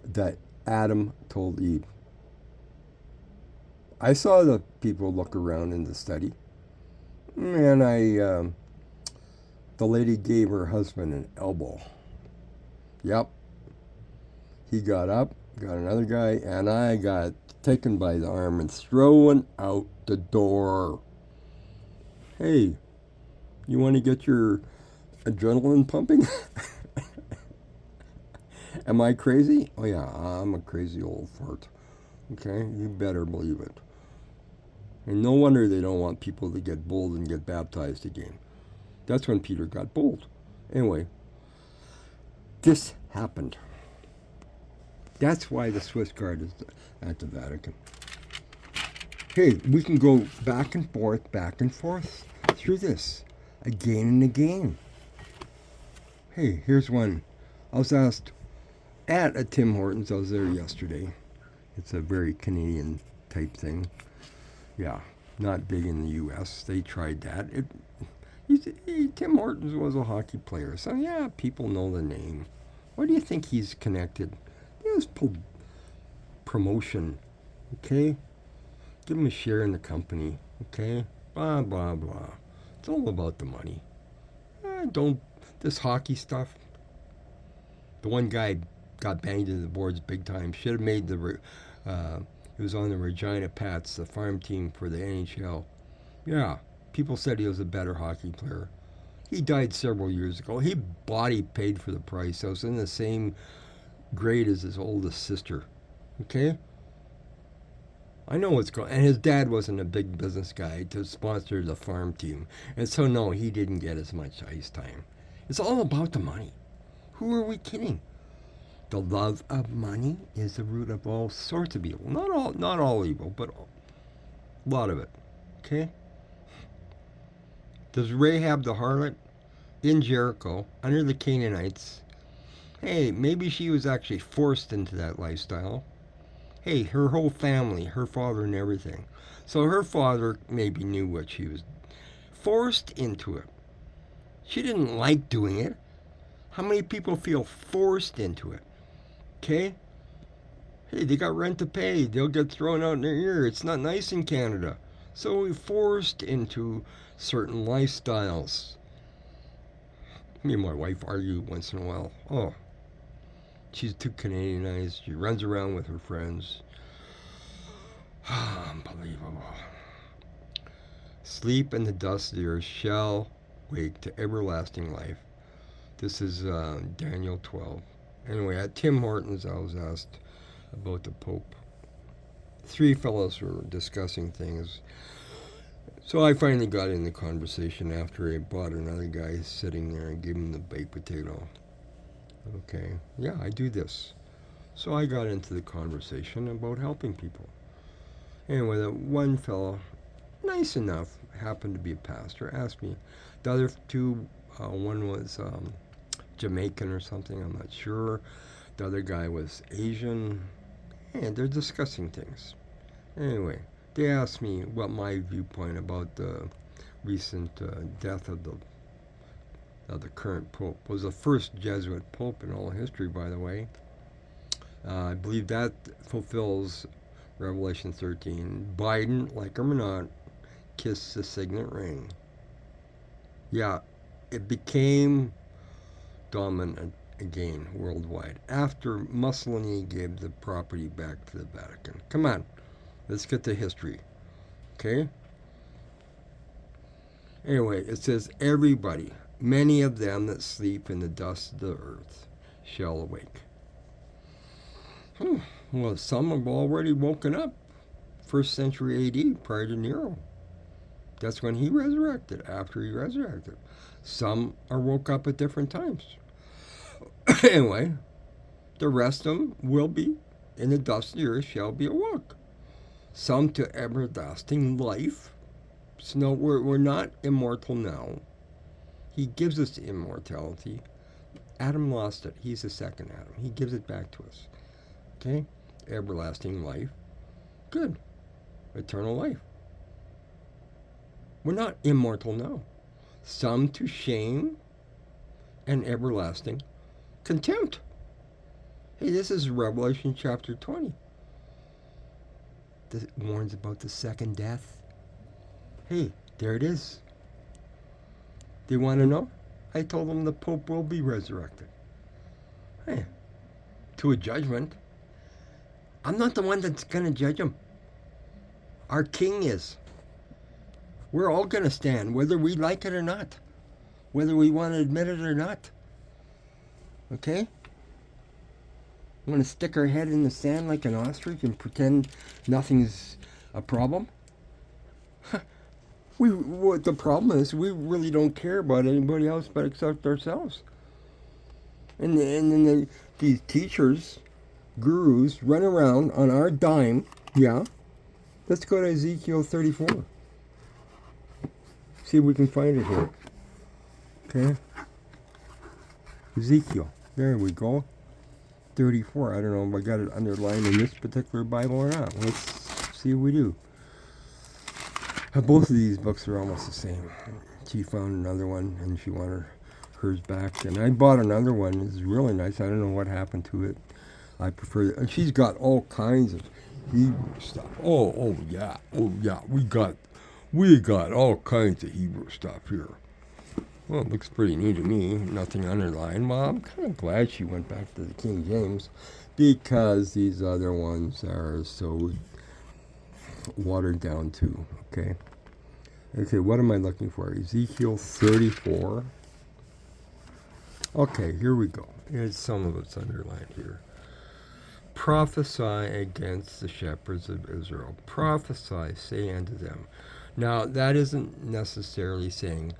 that Adam told Eve. I saw the people look around in the study, and the lady gave her husband an elbow. Yep. He got up, got another guy, and I got taken by the arm and thrown out the door. Hey, you want to get your adrenaline pumping? Am I crazy? Oh yeah, I'm a crazy old fart. Okay, you better believe it. And no wonder they don't want people to get bold and get baptized again. That's when Peter got bold. Anyway, this happened. That's why the Swiss Guard is at the Vatican. Hey, we can go back and forth through this again and again. Hey, here's one. I was asked at a Tim Hortons. I was there yesterday. It's a very Canadian type thing. Yeah, not big in the U.S. They tried that. Tim Hortons was a hockey player, so yeah, people know the name. Why do you think he's connected? There's promotion, okay? Give him a share in the company, okay? Blah, blah, blah. It's all about the money. This hockey stuff. The one guy got banged into the boards big time. Should have made he was on the Regina Pats, the farm team for the NHL. Yeah, people said he was a better hockey player. He died several years ago. His body paid for the price. I was in the same grade as his oldest sister. Okay? I know what's going on. And his dad wasn't a big business guy to sponsor the farm team. And so, no, he didn't get as much ice time. It's all about the money. Who are we kidding? The love of money is the root of all sorts of evil. Not all evil, but a lot of it. Okay? Does Rahab the harlot in Jericho, under the Canaanites, hey, maybe she was actually forced into that lifestyle. Hey, her whole family, her father and everything. So her father maybe knew what she was forced into it. She didn't like doing it. How many people feel forced into it? Okay? Hey, they got rent to pay. They'll get thrown out in their ear. It's not nice in Canada. So we're forced into certain lifestyles. Me and my wife argue once in a while. Oh, she's too Canadianized. She runs around with her friends. Unbelievable. Sleep in the dust of the earth shall wake to everlasting life. This is Daniel 12. Anyway, at Tim Hortons, I was asked about the Pope. Three fellows were discussing things. So I finally got in the conversation after I bought another guy sitting there and gave him the baked potato. Okay, yeah, I do this. So I got into the conversation about helping people. Anyway, the one fellow, nice enough, happened to be a pastor, asked me. The other two, one was Jamaican or something, I'm not sure. The other guy was Asian. And they're discussing things. Anyway, they asked me what my viewpoint about the recent death of the current pope. Was the first Jesuit pope in all history, by the way. I believe that fulfills Revelation 13. Biden, like him or not, kissed the signet ring. Yeah, it became dominant again worldwide after Mussolini gave the property back to the Vatican. Come on, let's get to history. Okay? Anyway, it says, everybody, many of them that sleep in the dust of the earth, shall awake. Well, some have already woken up. 1st century AD, prior to Nero. That's when he resurrected, after he resurrected. Some are woke up at different times. Anyway, the rest of them will be in the dust of the earth shall be awoke. Some to everlasting life. So no, we're not immortal now. He gives us immortality. Adam lost it. He's the second Adam. He gives it back to us. Okay? Everlasting life. Good. Eternal life. We're not immortal now. Some to shame and everlasting contempt. Hey, this is Revelation chapter 20. It warns about the second death. Hey, there it is. Do you want to know? I told them the Pope will be resurrected. Hey, to a judgment. I'm not the one that's going to judge him. Our King is. We're all going to stand, whether we like it or not. Whether we want to admit it or not. Okay? Want to stick our head in the sand like an ostrich and pretend nothing's a problem? What the problem is, we really don't care about anybody else but except ourselves. And then these teachers, gurus, run around on our dime. Yeah. Let's go to Ezekiel 34. See if we can find it here. Okay. Ezekiel. There we go. 34. I don't know if I got it underlined in this particular Bible or not. Let's see if we do. Both of these books are almost the same. She found another one and she wanted hers back. And I bought another one. It's really nice. I don't know what happened to it. I prefer it. And she's got all kinds of Hebrew stuff. Oh yeah. We got all kinds of Hebrew stuff here. Well, it looks pretty neat to me. Nothing underlined. Well, I'm kind of glad she went back to the King James because these other ones are so watered down too. Okay, what am I looking for? Ezekiel 34. Okay, here we go. Here's some of it's underlined here. Prophesy against the shepherds of Israel. Prophesy, say unto them. Now, that isn't necessarily saying,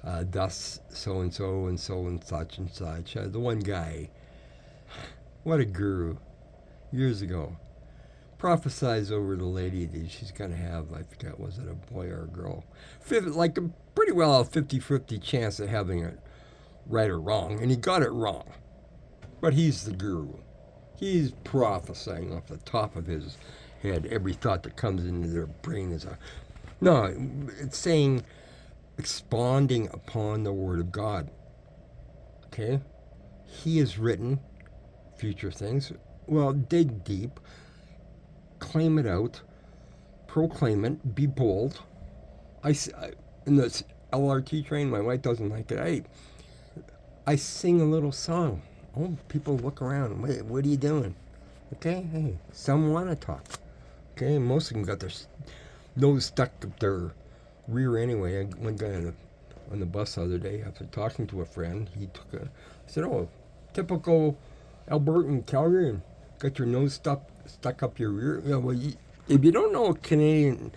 thus so-and-so and so and such and such. The one guy, what a guru, years ago, prophesies over the lady that she's going to have, I forget, was it a boy or a girl? Like a pretty well a 50-50 chance of having it right or wrong, and he got it wrong. But he's the guru. He's prophesying off the top of his head. Every thought that comes into their brain is no, it's saying, expounding upon the Word of God. Okay? He has written future things. Well, dig deep. Claim it out. Proclaim it. Be bold. In this LRT train, my wife doesn't like it. I sing a little song. Oh, people look around. Wait, what are you doing? Okay? Hey, some want to talk. Okay? Most of them got their nose stuck up their rear anyway. One guy on the bus the other day, after talking to a friend, I said, oh, typical Albertan Calgary, and got your nose stuck up your rear. Yeah, well, if you don't know Canadian,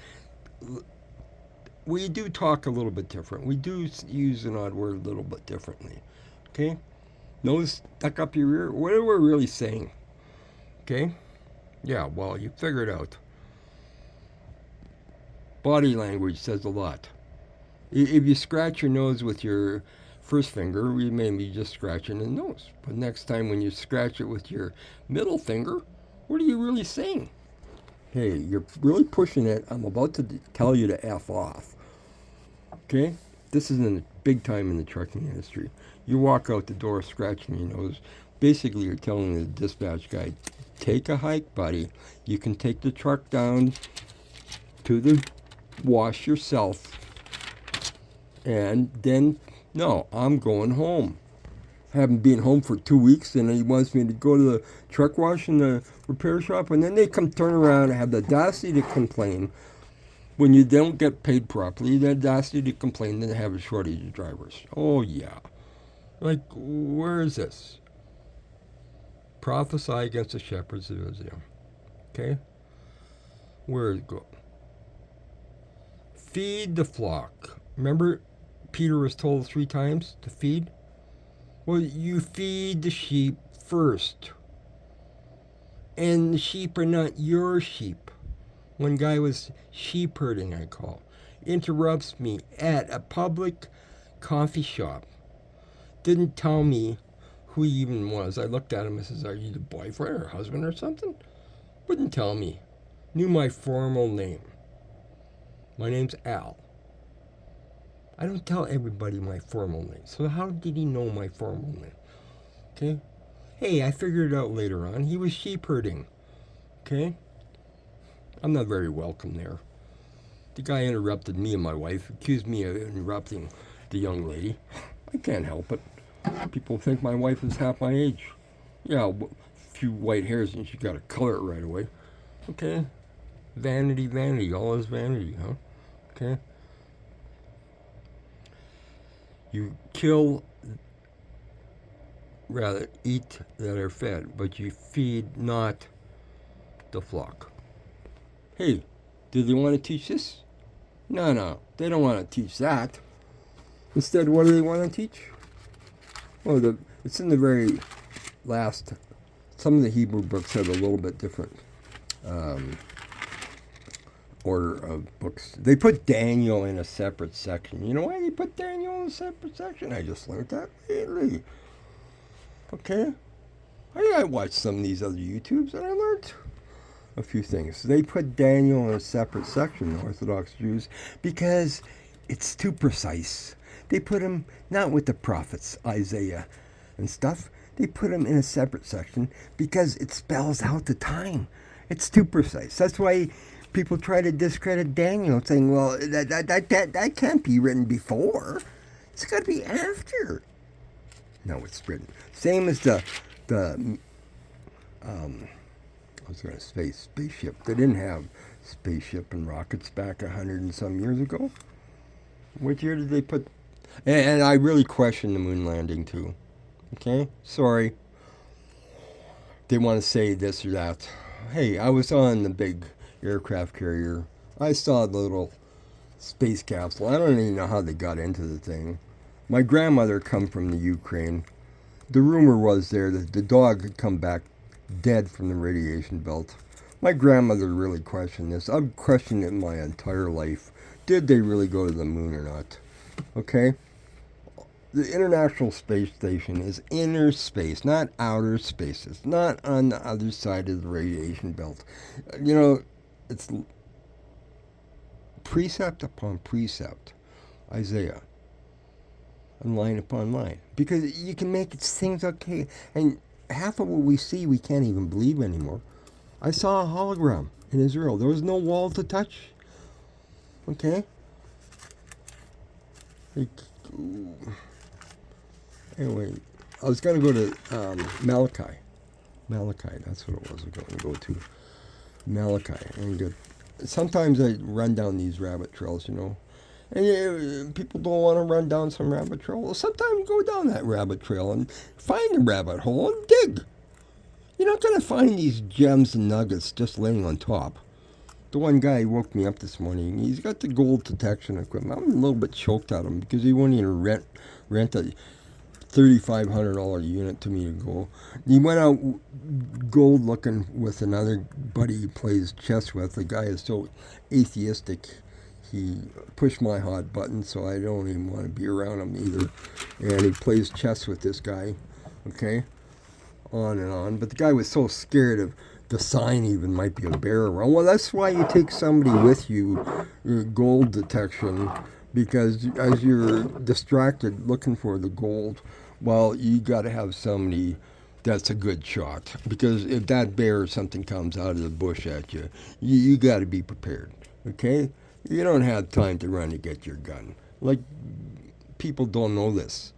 we do talk a little bit different. We do use an odd word a little bit differently. Okay? Nose stuck up your rear. What are we really saying? Okay? Yeah, well, you figure it out. Body language says a lot. If you scratch your nose with your first finger, you may be just scratching the nose. But next time when you scratch it with your middle finger, what are you really saying? Hey, you're really pushing it. I'm about to tell you to F off. Okay? This is big time in the trucking industry. You walk out the door scratching your nose. Basically, you're telling the dispatch guy, take a hike, buddy. You can take the truck down to the wash yourself. And then, no, I'm going home. Haven't been home for 2 weeks, and he wants me to go to the truck wash in the repair shop, and then they come turn around and have the audacity to complain when you don't get paid properly, the audacity to complain that they have a shortage of drivers. Oh, yeah. Like, where is this? Prophesy against the shepherds of Israel. Okay? Where is it go? Feed the flock. Remember, Peter was told 3 times to feed? Well, you feed the sheep first. And the sheep are not your sheep. One guy was sheep herding, I call. Interrupts me at a public coffee shop. Didn't tell me who he even was. I looked at him and says, are you the boyfriend or husband or something? Wouldn't tell me. Knew my formal name. My name's Al. I don't tell everybody my formal name. So how did he know my formal name? Okay? Hey, I figured it out later on. He was sheep herding. Okay? I'm not very welcome there. The guy interrupted me and my wife, accused me of interrupting the young lady. I can't help it. People think my wife is half my age. Yeah, a few white hairs and she got to color it right away. Okay? Vanity, vanity. All is vanity, huh? Okay? You kill, rather eat that are fed, but you feed not the flock. Hey, do they want to teach this? No, they don't want to teach that. Instead, what do they want to teach? Well, it's in the very last. Some of the Hebrew books have a little bit different order of books. They put Daniel in a separate section. You know why they put Daniel in a separate section? I just learned that lately. Okay? I watched some of these other YouTubes and I learned a few things. They put Daniel in a separate section, the Orthodox Jews, because it's too precise. They put him not with the prophets, Isaiah and stuff. They put him in a separate section because it spells out the time. It's too precise. That's why people try to discredit Daniel, saying, well, that can't be written before. It's got to be after. No, it's written. Same as I was going to say spaceship. They didn't have spaceship and rockets back 100 and some years ago. What year did they put? And I really question the moon landing too. Okay? Sorry. They want to say this or that. Hey, I was on the big aircraft carrier. I saw the little space capsule. I don't even know how they got into the thing. My grandmother come from the Ukraine. The rumor was there that the dog had come back dead from the radiation belt. My grandmother really questioned this. I've questioned it my entire life. Did they really go to the moon or not? Okay? The International Space Station is inner space, not outer space. It's not on the other side of the radiation belt. You know, it's precept upon precept. Isaiah. And line upon line. Because you can make things okay. And half of what we see, we can't even believe anymore. I saw a hologram in Israel. There was no wall to touch. Okay? Like, anyway, I was going to go to Malachi. Malachi, that's what it was. I was going to go to Malachi. And sometimes I run down these rabbit trails, you know. And people don't want to run down some rabbit trail. Well, sometimes go down that rabbit trail and find the rabbit hole and dig. You're not going to find these gems and nuggets just laying on top. The one guy woke me up this morning. He's got the gold detection equipment. I'm a little bit choked at him because he won't even rent a $3,500 unit to me to go. He went out gold looking with another buddy he plays chess with. The guy is so atheistic. He pushed my hot button, so I don't even want to be around him either. And he plays chess with this guy, okay? On and on. But the guy was so scared of the sign even might be a bear around. Well, that's why you take somebody with you, gold detection, because as you're distracted looking for the gold, well, you got to have somebody that's a good shot. Because if that bear or something comes out of the bush at you, you got to be prepared, okay? You don't have time to run to get your gun. Like, people don't know this.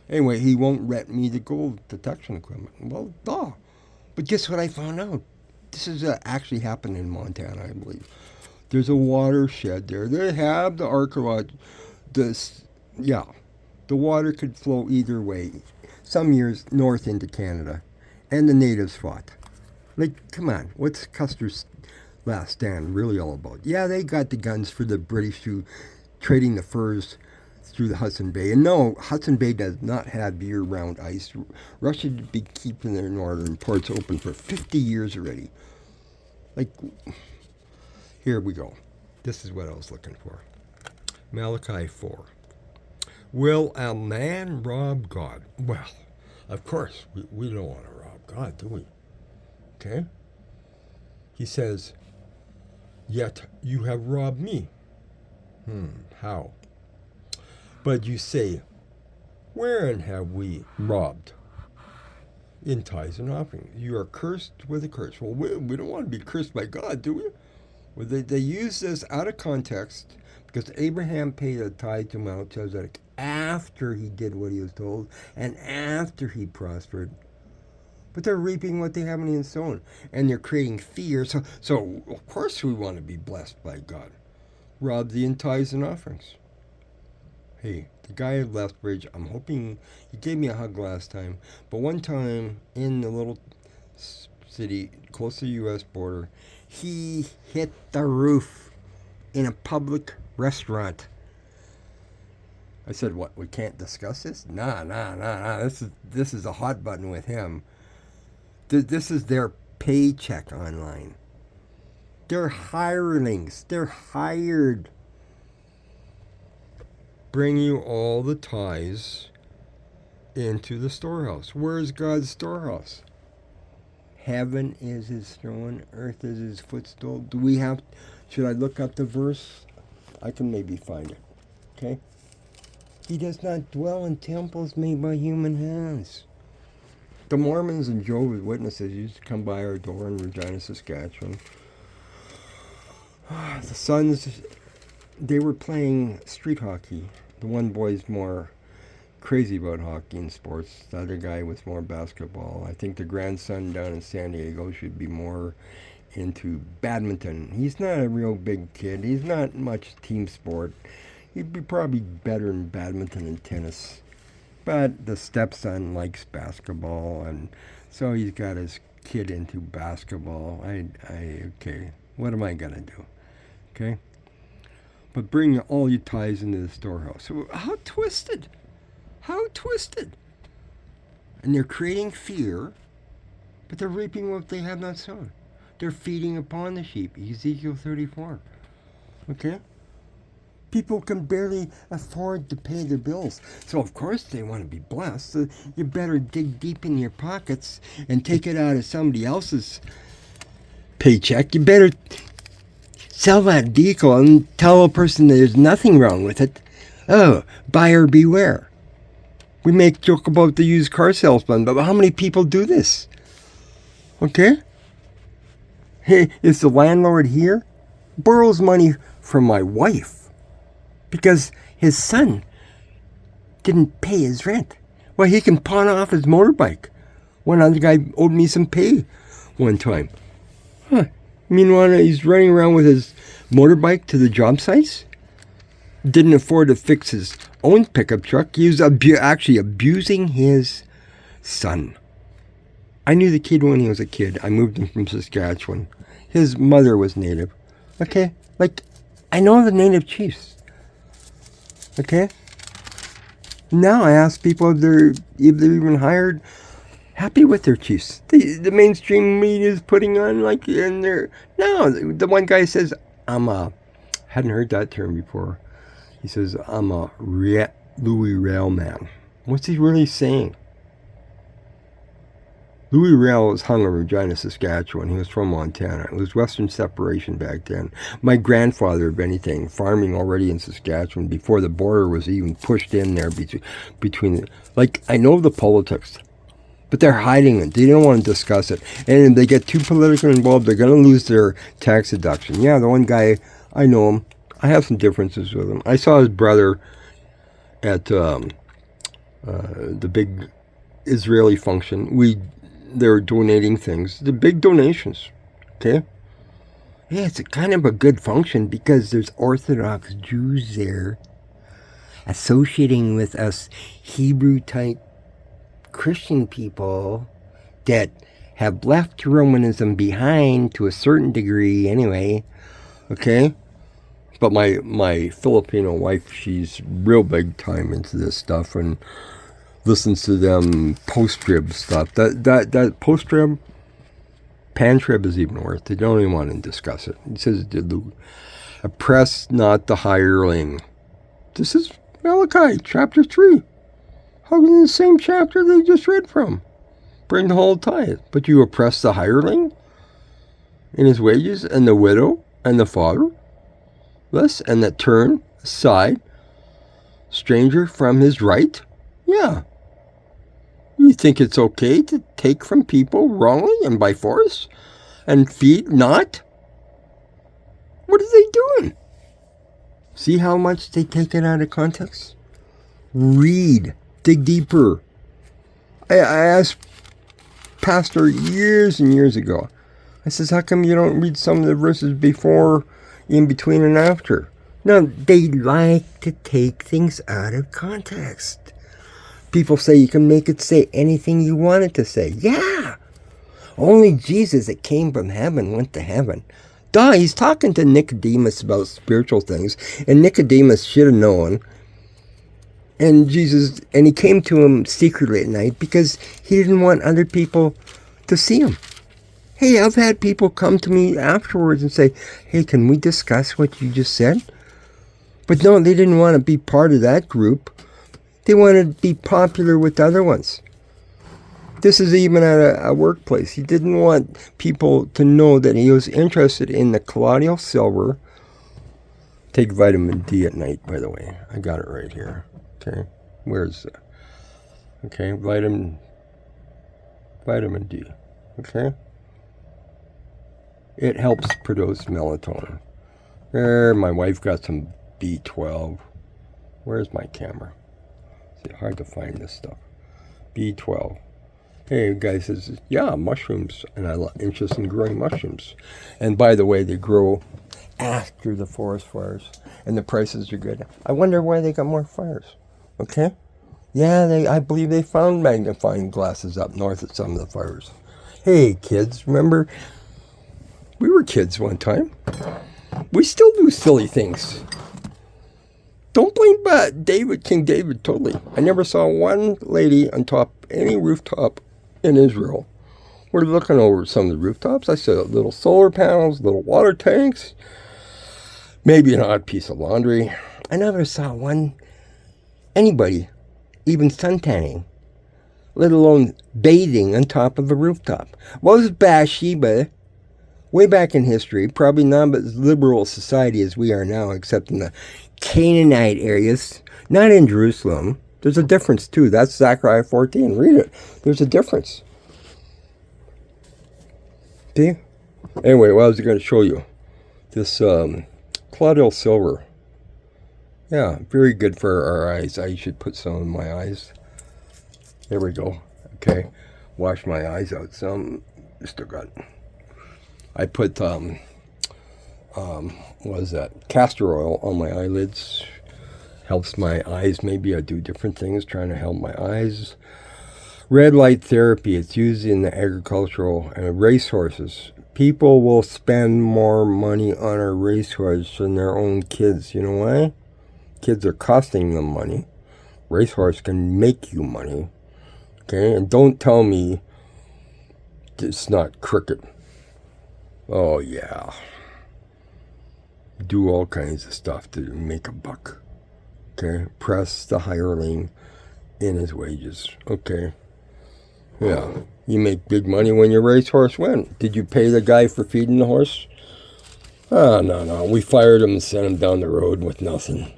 Anyway, he won't rent me the gold detection equipment. Well, duh. But guess what I found out? This is actually happened in Montana, I believe. There's a watershed there. They have the archaeology. The water could flow either way. Some years north into Canada. And the natives fought. Like, come on. What's Custer's last stand really all about? Yeah, they got the guns for the British who trading the furs through the Hudson Bay. And no, Hudson Bay does not have year-round ice. Russia should be keeping their northern ports open for 50 years already. Like, here we go. This is what I was looking for. Malachi 4. Will a man rob God? Well, of course, we don't want to rob God, do we? Okay? He says, yet you have robbed me. How? But you say, wherein have we robbed? In tithes and offerings. You are cursed with a curse. Well, we don't want to be cursed by God, do we? Well, they use this out of context because Abraham paid a tithe to Melchizedek after he did what he was told and after he prospered. But they're reaping what they haven't even sown. And they're creating fear. So of course we want to be blessed by God. Rob the tithes and offerings. Hey, the guy at Lethbridge, I'm hoping, he gave me a hug last time, but one time in the little city close to the U.S. border, he hit the roof in a public restaurant. I said, what, we can't discuss this? Nah. This is a hot button with him. This is their paycheck online. They're hirelings. They're hired. Bring you all the tithes into the storehouse. Where is God's storehouse? Heaven is his throne, earth is his footstool. Should I look up the verse? I can maybe find it. Okay? He does not dwell in temples made by human hands. The Mormons and Jehovah's Witnesses used to come by our door in Regina, Saskatchewan. The sons, they were playing street hockey. The one boy's more crazy about hockey and sports. The other guy was more basketball. I think the grandson down in San Diego should be more into badminton. He's not a real big kid. He's not much team sport. He'd be probably better in badminton and tennis. But the stepson likes basketball, and so he's got his kid into basketball. Okay, what am I going to do? Okay? But bring all your tithes into the storehouse. So how twisted? How twisted? And they're creating fear, but they're reaping what they have not sown. They're feeding upon the sheep. Ezekiel 34. Okay? People can barely afford to pay their bills. So, of course, they want to be blessed. So you better dig deep in your pockets and take it out of somebody else's paycheck. You better sell that vehicle and tell a person that there's nothing wrong with it. Oh, buyer beware. We make joke about the used car salesman, but how many people do this? Okay? Hey, is the landlord here? Borrows money from my wife because his son didn't pay his rent. Well, he can pawn off his motorbike. One other guy owed me some pay one time. Meanwhile, he's running around with his motorbike to the job sites. Didn't afford to fix his own pickup truck. He was actually abusing his son. I knew the kid when he was a kid. I moved him from Saskatchewan. His mother was native. Okay? Like, I know the native chiefs. Okay? Now I ask people if they're even hired, happy with their chiefs. The mainstream media is putting on like, and they're no. The one guy says, "I'm a," hadn't heard that term before. He says, "I'm a Louis Rail man." What's he really saying? Louis Rail was hung in Regina, Saskatchewan. He was from Montana. It was Western separation back then. My grandfather, if anything, farming already in Saskatchewan before the border was even pushed in there between like, I know the politics, but they're hiding it. They don't want to discuss it. And if they get too politically involved, they're going to lose their tax deduction. Yeah, the one guy, I know him. I have some differences with him. I saw his brother at the big Israeli function. They're donating things. The big donations. Okay? Yeah, it's a kind of a good function because there's Orthodox Jews there associating with us Hebrew-type Christian people that have left Romanism behind to a certain degree anyway. Okay? But my Filipino wife, she's real big time into this stuff and listens to them post-trib stuff. That post-trib, pan-trib is even worse. They don't even want to discuss it. It says, oppress not the hireling. This is Malachi, chapter 3. How in the same chapter they just read from? Bring the whole tithe. But you oppress the hireling in his wages, and the widow, and the fatherless, and that turn aside, stranger from his right? Yeah. You think it's okay to take from people wrongly and by force and feed not? What are they doing? See how much they take it out of context? Read. Dig deeper. I asked Pastor years and years ago, I says, how come you don't read some of the verses before, in between, and after? No, they like to take things out of context. People say you can make it say anything you want it to say. Yeah. Only Jesus that came from heaven went to heaven. Duh, he's talking to Nicodemus about spiritual things. And Nicodemus should have known. And he came to him secretly at night because he didn't want other people to see him. Hey, I've had people come to me afterwards and say, hey, can we discuss what you just said? But no, they didn't want to be part of that group. They wanted to be popular with the other ones. This is even at a workplace. He didn't want people to know that he was interested in the colloidal silver. Take vitamin D at night, by the way. I got it right here. Okay, where's that? Okay, vitamin D. Okay, it helps produce melatonin. There, my wife got some B12. Where's my camera? It's hard to find this stuff. B12. Hey, guy says, yeah, mushrooms, and I'm interested in growing mushrooms. And by the way, they grow after the forest fires, and the prices are good. I wonder why they got more fires. Okay? Yeah, I believe they found magnifying glasses up north at some of the fires. Hey, kids, remember? We were kids one time. We still do silly things. Don't blame King David totally. I never saw one lady on top any rooftop in Israel. We're looking over some of the rooftops. I saw little solar panels, little water tanks, maybe an odd piece of laundry. I never saw anybody, even suntanning, let alone bathing on top of a rooftop. What was Bathsheba way back in history? Probably not as liberal a society as we are now, except in the Canaanite areas, not in Jerusalem. There's a difference too. That's Zechariah 14. Read it. There's a difference. See? Anyway, what I was going to show you. This colloidal silver. Yeah, very good for our eyes. I should put some in my eyes. There we go. Okay. Wash my eyes out some. Still got. I put what is that? Castor oil on my eyelids. Helps my eyes. Maybe I do different things trying to help my eyes. Red light therapy. It's used in the agricultural and racehorses. People will spend more money on a racehorse than their own kids. You know why? Kids are costing them money. Racehorse can make you money. Okay, and don't tell me it's not crooked. Oh yeah. Do all kinds of stuff to make a buck. Okay, press the hireling in his wages. Okay. Yeah, you make big money when your racehorse win. Did you pay the guy for feeding the horse? Oh, no. We fired him and sent him down the road with nothing.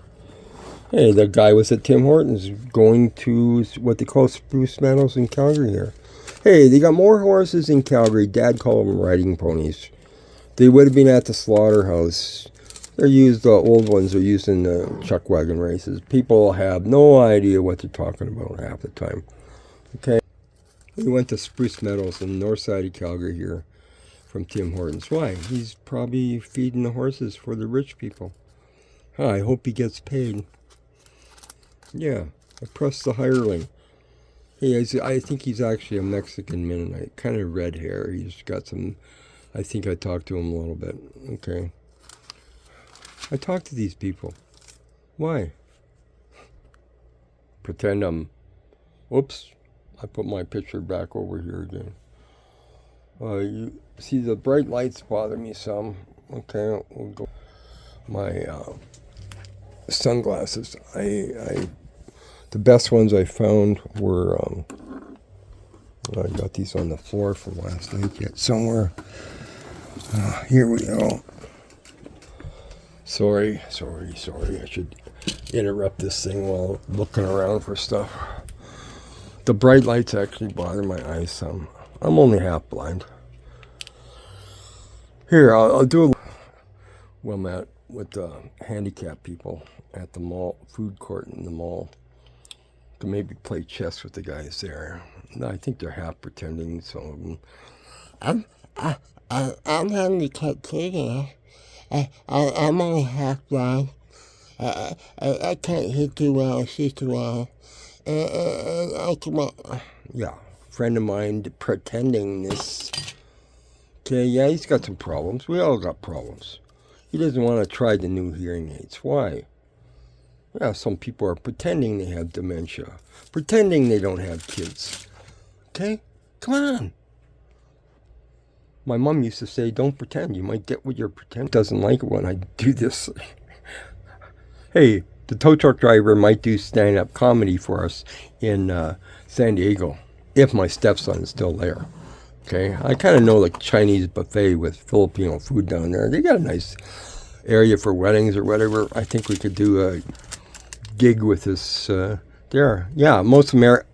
Hey, the guy was at Tim Hortons going to what they call Spruce Meadows in Calgary here. Hey, they got more horses in Calgary. Dad called them riding ponies. They would have been at the slaughterhouse. They're used, the old ones are used in the chuck wagon races. People have no idea what they're talking about half the time. Okay? We went to Spruce Meadows on the north side of Calgary here from Tim Hortons. Why? He's probably feeding the horses for the rich people. I hope he gets paid. Yeah, I pressed the hireling. I think he's actually a Mexican Mennonite, kind of red hair. He's got some, I think I talked to him a little bit. Okay. I talk to these people. Why? Pretend I'm, whoops, I put my picture back over here again. You see the bright lights bother me some. Okay, we'll go. My sunglasses. The best ones I found were, I got these on the floor from last night yet somewhere. Here we go. Sorry. I should interrupt this thing while looking around for stuff. The bright lights actually bother my eyes some. I'm only half blind. Here, I'll do a... Well, Matt, with the handicapped people at the mall, food court in the mall, to maybe play chess with the guys there. I think they're half pretending, some of them. I'm handicapped too, yeah. I'm only half blind. I can't hear too well, see too well. Yeah, friend of mine pretending this. Okay, yeah, he's got some problems. We all got problems. He doesn't want to try the new hearing aids. Why? Yeah, some people are pretending they have dementia, pretending they don't have kids. Okay, come on. My mom used to say, don't pretend. You might get what you're pretending. Doesn't like it when I do this. Hey, the tow truck driver might do stand-up comedy for us in San Diego, if my stepson is still there. Okay, I kind of know the Chinese buffet with Filipino food down there. They got a nice area for weddings or whatever. I think we could do a gig with this there. Yeah,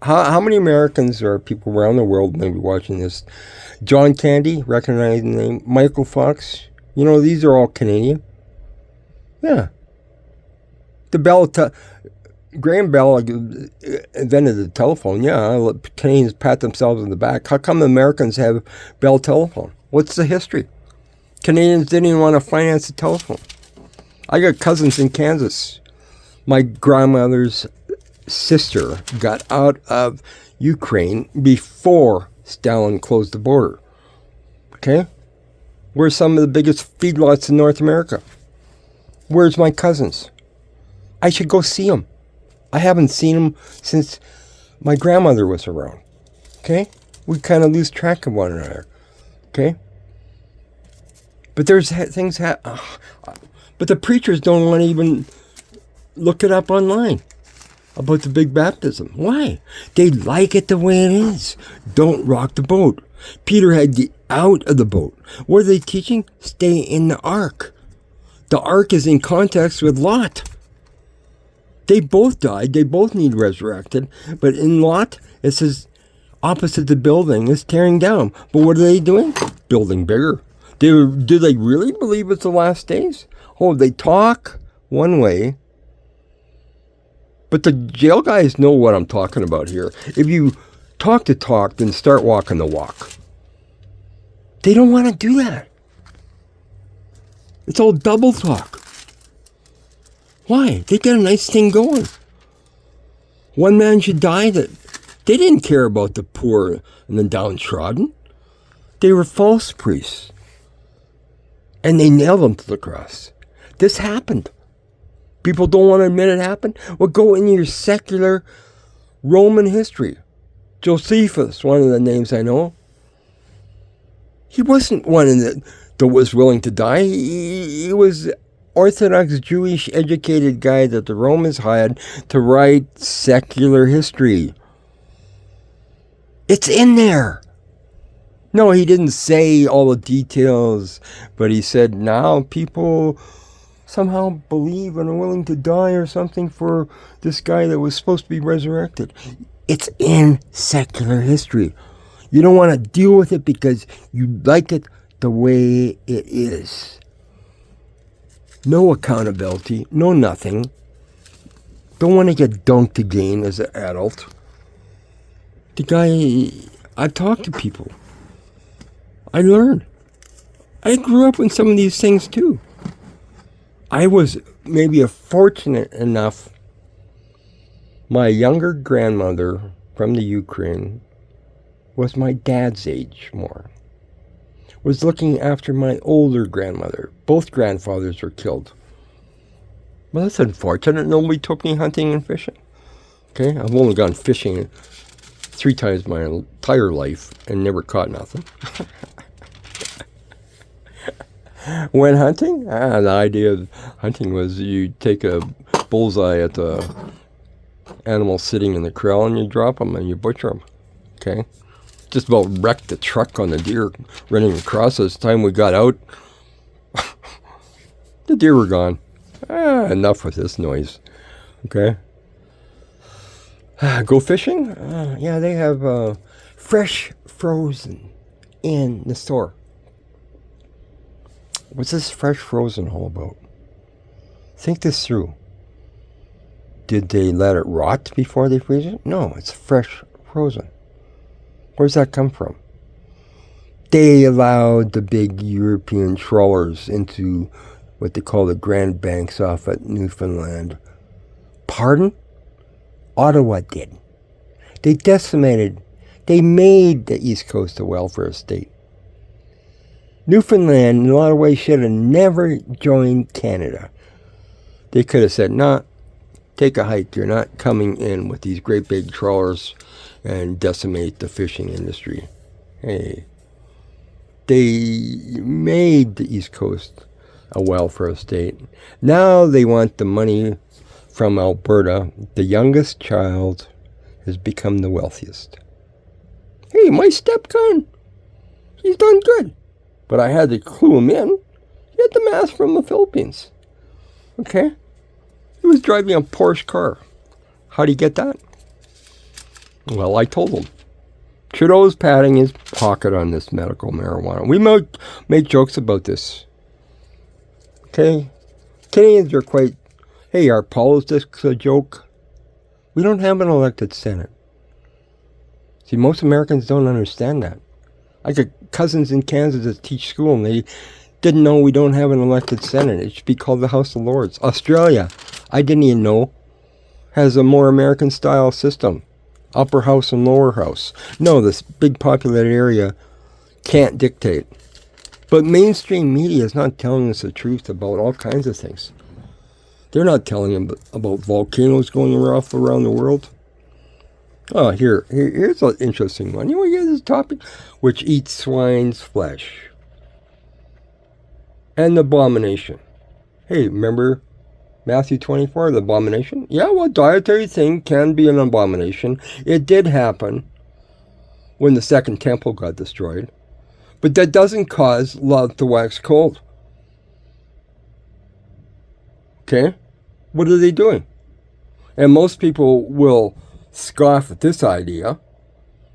how many Americans or people around the world may be watching this? John Candy, recognize the name. Michael Fox. You know, these are all Canadian. Yeah. Graham Bell invented the telephone. Yeah, Canadians pat themselves on the back. How come Americans have Bell telephone? What's the history? Canadians didn't even want to finance the telephone. I got cousins in Kansas. My grandmother's sister got out of Ukraine before Stalin closed the border. Okay? Where's some of the biggest feedlots in North America? Where's my cousins? I should go see them. I haven't seen them since my grandmother was around. Okay? We kind of lose track of one another. Okay? But there's things but the preachers don't want to even look it up online about the big baptism. Why? They like it the way it is. Don't rock the boat. Peter had to get out of the boat. What are they teaching? Stay in the ark. The ark is in context with Lot. They both died. They both need resurrected. But in Lot, it says opposite the building is tearing down. But what are they doing? Building bigger. Do they really believe it's the last days? Oh, they talk one way. But the jail guys know what I'm talking about here. If you talk the talk, then start walking the walk. They don't want to do that. It's all double talk. Why? They got a nice thing going. One man should die. That they didn't care about the poor and the downtrodden. They were false priests. And they nailed them to the cross. This happened. People don't want to admit it happened? Well, go in your secular Roman history. Josephus, one of the names I know. He wasn't one that was willing to die. He was Orthodox Jewish educated guy that the Romans hired to write secular history. It's in there. No, he didn't say all the details, but he said now people somehow believe and are willing to die or something for this guy that was supposed to be resurrected. It's in secular history. You don't want to deal with it because you like it the way it is. No accountability, no nothing. Don't want to get dunked again as an adult. The guy, I've talked to people. I learned. I grew up with some of these things too. I was maybe fortunate enough. My younger grandmother from the Ukraine was my dad's age more. Was looking after my older grandmother. Both grandfathers were killed. Well, that's unfortunate. Nobody took me hunting and fishing. Okay, I've only gone fishing 3 times my entire life and never caught nothing. When hunting, the idea of hunting was you take a bullseye at the animal sitting in the corral and you drop them and you butcher them. Okay, just about wrecked the truck on the deer running across us. Time we got out, the deer were gone. Enough with this noise. Okay. Go fishing? Yeah, they have fresh frozen in the store. What's this fresh frozen all about? Think this through. Did they let it rot before they freeze it? No, it's fresh frozen. Where's that come from? They allowed the big European trawlers into what they call the Grand Banks off at Newfoundland. Pardon? Ottawa did. They decimated. They made the East Coast a welfare state. Newfoundland, in a lot of ways, should have never joined Canada. They could have said, nah, take a hike. You're not coming in with these great big trawlers and decimate the fishing industry. Hey, they made the East Coast a welfare state. Now they want the money from Alberta. The youngest child has become the wealthiest. Hey, my stepson, he's done good. But I had to clue him in. He had the mask from the Philippines. Okay? He was driving a Porsche car. How'd he get that? Well, I told him. Trudeau's patting his pocket on this medical marijuana. We might make jokes about this. Okay? Canadians are quite, hey, are politics a joke? We don't have an elected Senate. See, most Americans don't understand that. I got cousins in Kansas that teach school, and they didn't know we don't have an elected Senate. It should be called the House of Lords. Australia, I didn't even know, has a more American-style system. Upper house and lower house. No, this big populated area can't dictate. But mainstream media is not telling us the truth about all kinds of things. They're not telling us about volcanoes going off around the world. Oh, here's an interesting one. You want to get this topic? Which eats swine's flesh. And the abomination. Hey, remember Matthew 24, the abomination? Yeah, well, dietary thing can be an abomination. It did happen when the second temple got destroyed. But that doesn't cause love to wax cold. Okay? What are they doing? And most people will scoff at this idea.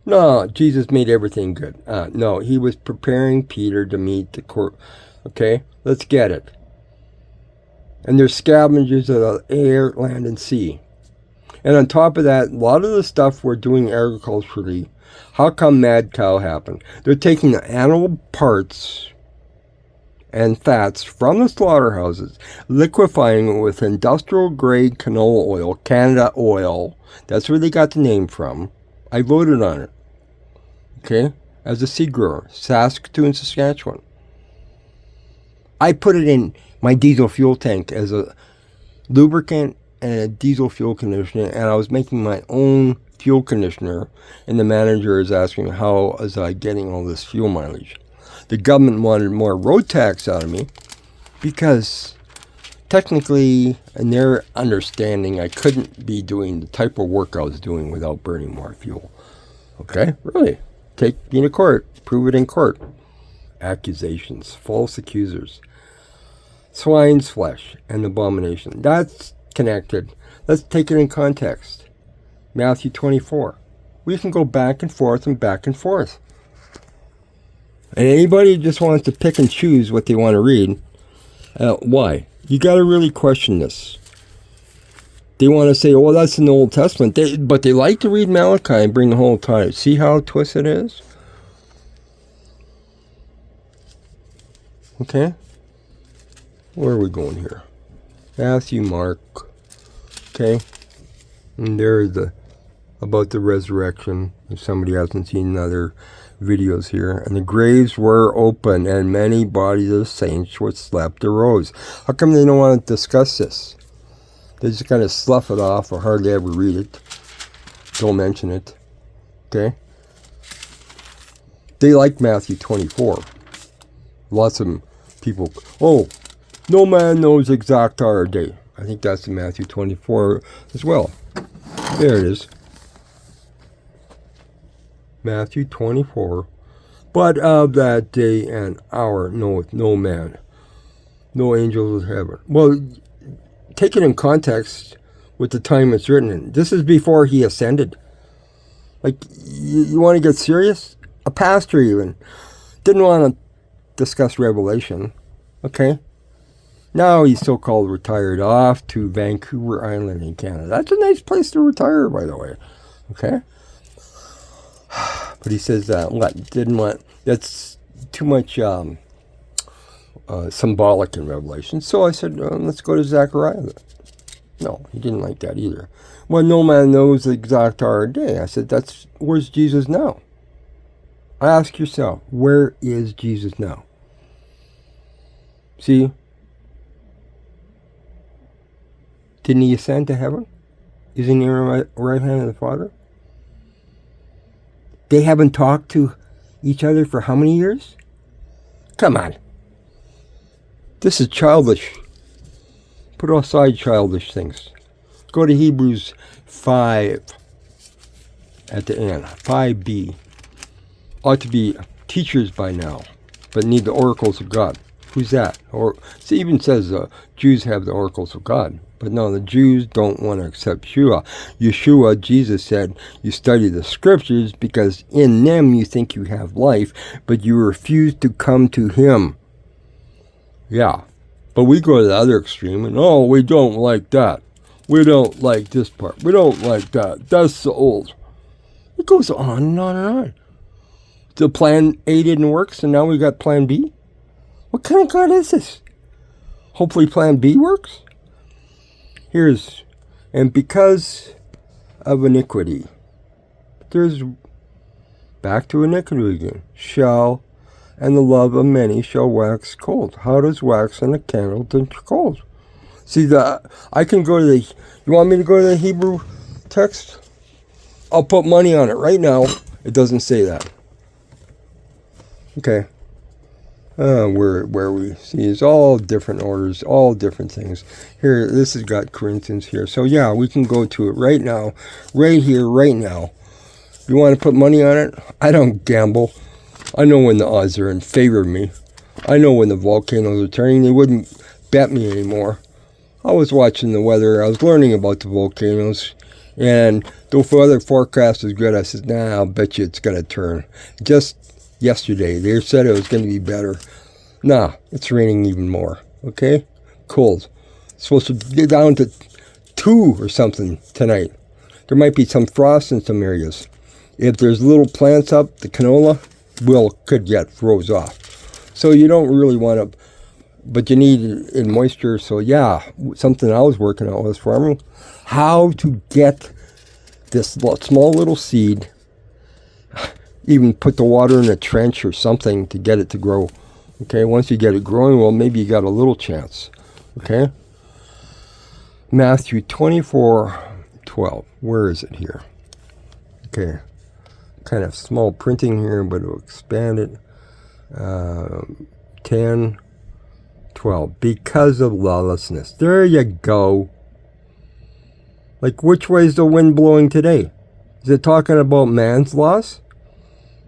No, Jesus made everything good. No, he was preparing Peter to meet the court. Okay, let's get it. And they're scavengers of the air, land, and sea. And on top of that, a lot of the stuff we're doing agriculturally, how come mad cow happened? They're taking the animal parts and fats from the slaughterhouses, liquefying it with industrial-grade canola oil, Canada oil. That's where they got the name from. I voted on it. Okay? As a seed grower, Saskatoon, Saskatchewan. I put it in my diesel fuel tank as a lubricant and a diesel fuel conditioner, and I was making my own fuel conditioner, and the manager is asking me how was I getting all this fuel mileage. The government wanted more road tax out of me because technically, in their understanding, I couldn't be doing the type of work I was doing without burning more fuel. Okay? Really. Take me to court. Prove it in court. Accusations. False accusers. Swine's flesh and abomination. That's connected. Let's take it in context. Matthew 24. We can go back and forth and back and forth. And anybody who just wants to pick and choose what they want to read, why? You got to really question this. They want to say, oh, that's in the Old Testament. But they like to read Malachi and bring the whole time. See how twisted it is? Okay. Where are we going here? Matthew, Mark. Okay. And there's about the resurrection. If somebody hasn't seen other videos here. And the graves were open, and many bodies of saints which slept arose. How come they don't want to discuss this? They just kind of slough it off or hardly ever read it. Don't mention it. Okay? They like Matthew 24. Lots of people, oh, no man knows exact hour or day. I think that's in Matthew 24 as well. There it is. Matthew 24. But of that day and hour knoweth no man, no angels of heaven. Well, take it in context with the time it's written in. This is before he ascended. Like, you want to get serious? A pastor even didn't want to discuss Revelation. Okay? Now he's so-called retired off to Vancouver Island in Canada. That's a nice place to retire, by the way. Okay? But he says didn't want, that's too much symbolic in Revelation. So I said, let's go to Zechariah. No, he didn't like that either. Well, no man knows the exact hour or day. I said, where's Jesus now? Ask yourself, where is Jesus now? See? Didn't he ascend to heaven? Isn't he on the right hand of the Father? They haven't talked to each other for how many years? Come on. This is childish. Put aside childish things. Go to Hebrews 5 at the end. 5b. Ought to be teachers by now, but need the oracles of God. Who's that? Or it even says Jews have the oracles of God. But no, the Jews don't want to accept Yeshua, Jesus said, you study the scriptures because in them you think you have life, but you refuse to come to him. Yeah, but we go to the other extreme and, oh, we don't like that. We don't like this part. We don't like that. That's the old. It goes on and on and on. The plan A didn't work, so now we got plan B? What kind of God is this? Hopefully plan B works? And because of iniquity, there's back to iniquity again. And the love of many shall wax cold. How does wax in a candle turn cold? See, I can go to you want me to go to the Hebrew text? I'll put money on it right now. It doesn't say that. Okay. Where we see is all different orders, all different things. Here, this has got Corinthians here. So yeah, we can go to it right now, right here, right now. You want to put money on it? I don't gamble. I know when the odds are in favor of me. I know when the volcanoes are turning. They wouldn't bet me anymore. I was watching the weather. I was learning about the volcanoes. And the weather forecast is good. I said, nah, I'll bet you it's going to turn. Just yesterday, they said it was going to be better. Nah, it's raining even more. Okay? Cold. It's supposed to get down to 2 or something tonight. There might be some frost in some areas. If there's little plants up, the canola could get froze off. So you don't really want to, but you need it in moisture. So yeah, something I was working on was farming. How to get this small little seed, even put the water in a trench or something to get it to grow. Okay, once you get it growing, well, maybe you got a little chance. Okay? Matthew 24:12. Where is it here? Okay. Kind of small printing here, but it'll expand it. 10:12. Because of lawlessness. There you go. Like, which way is the wind blowing today? Is it talking about man's laws?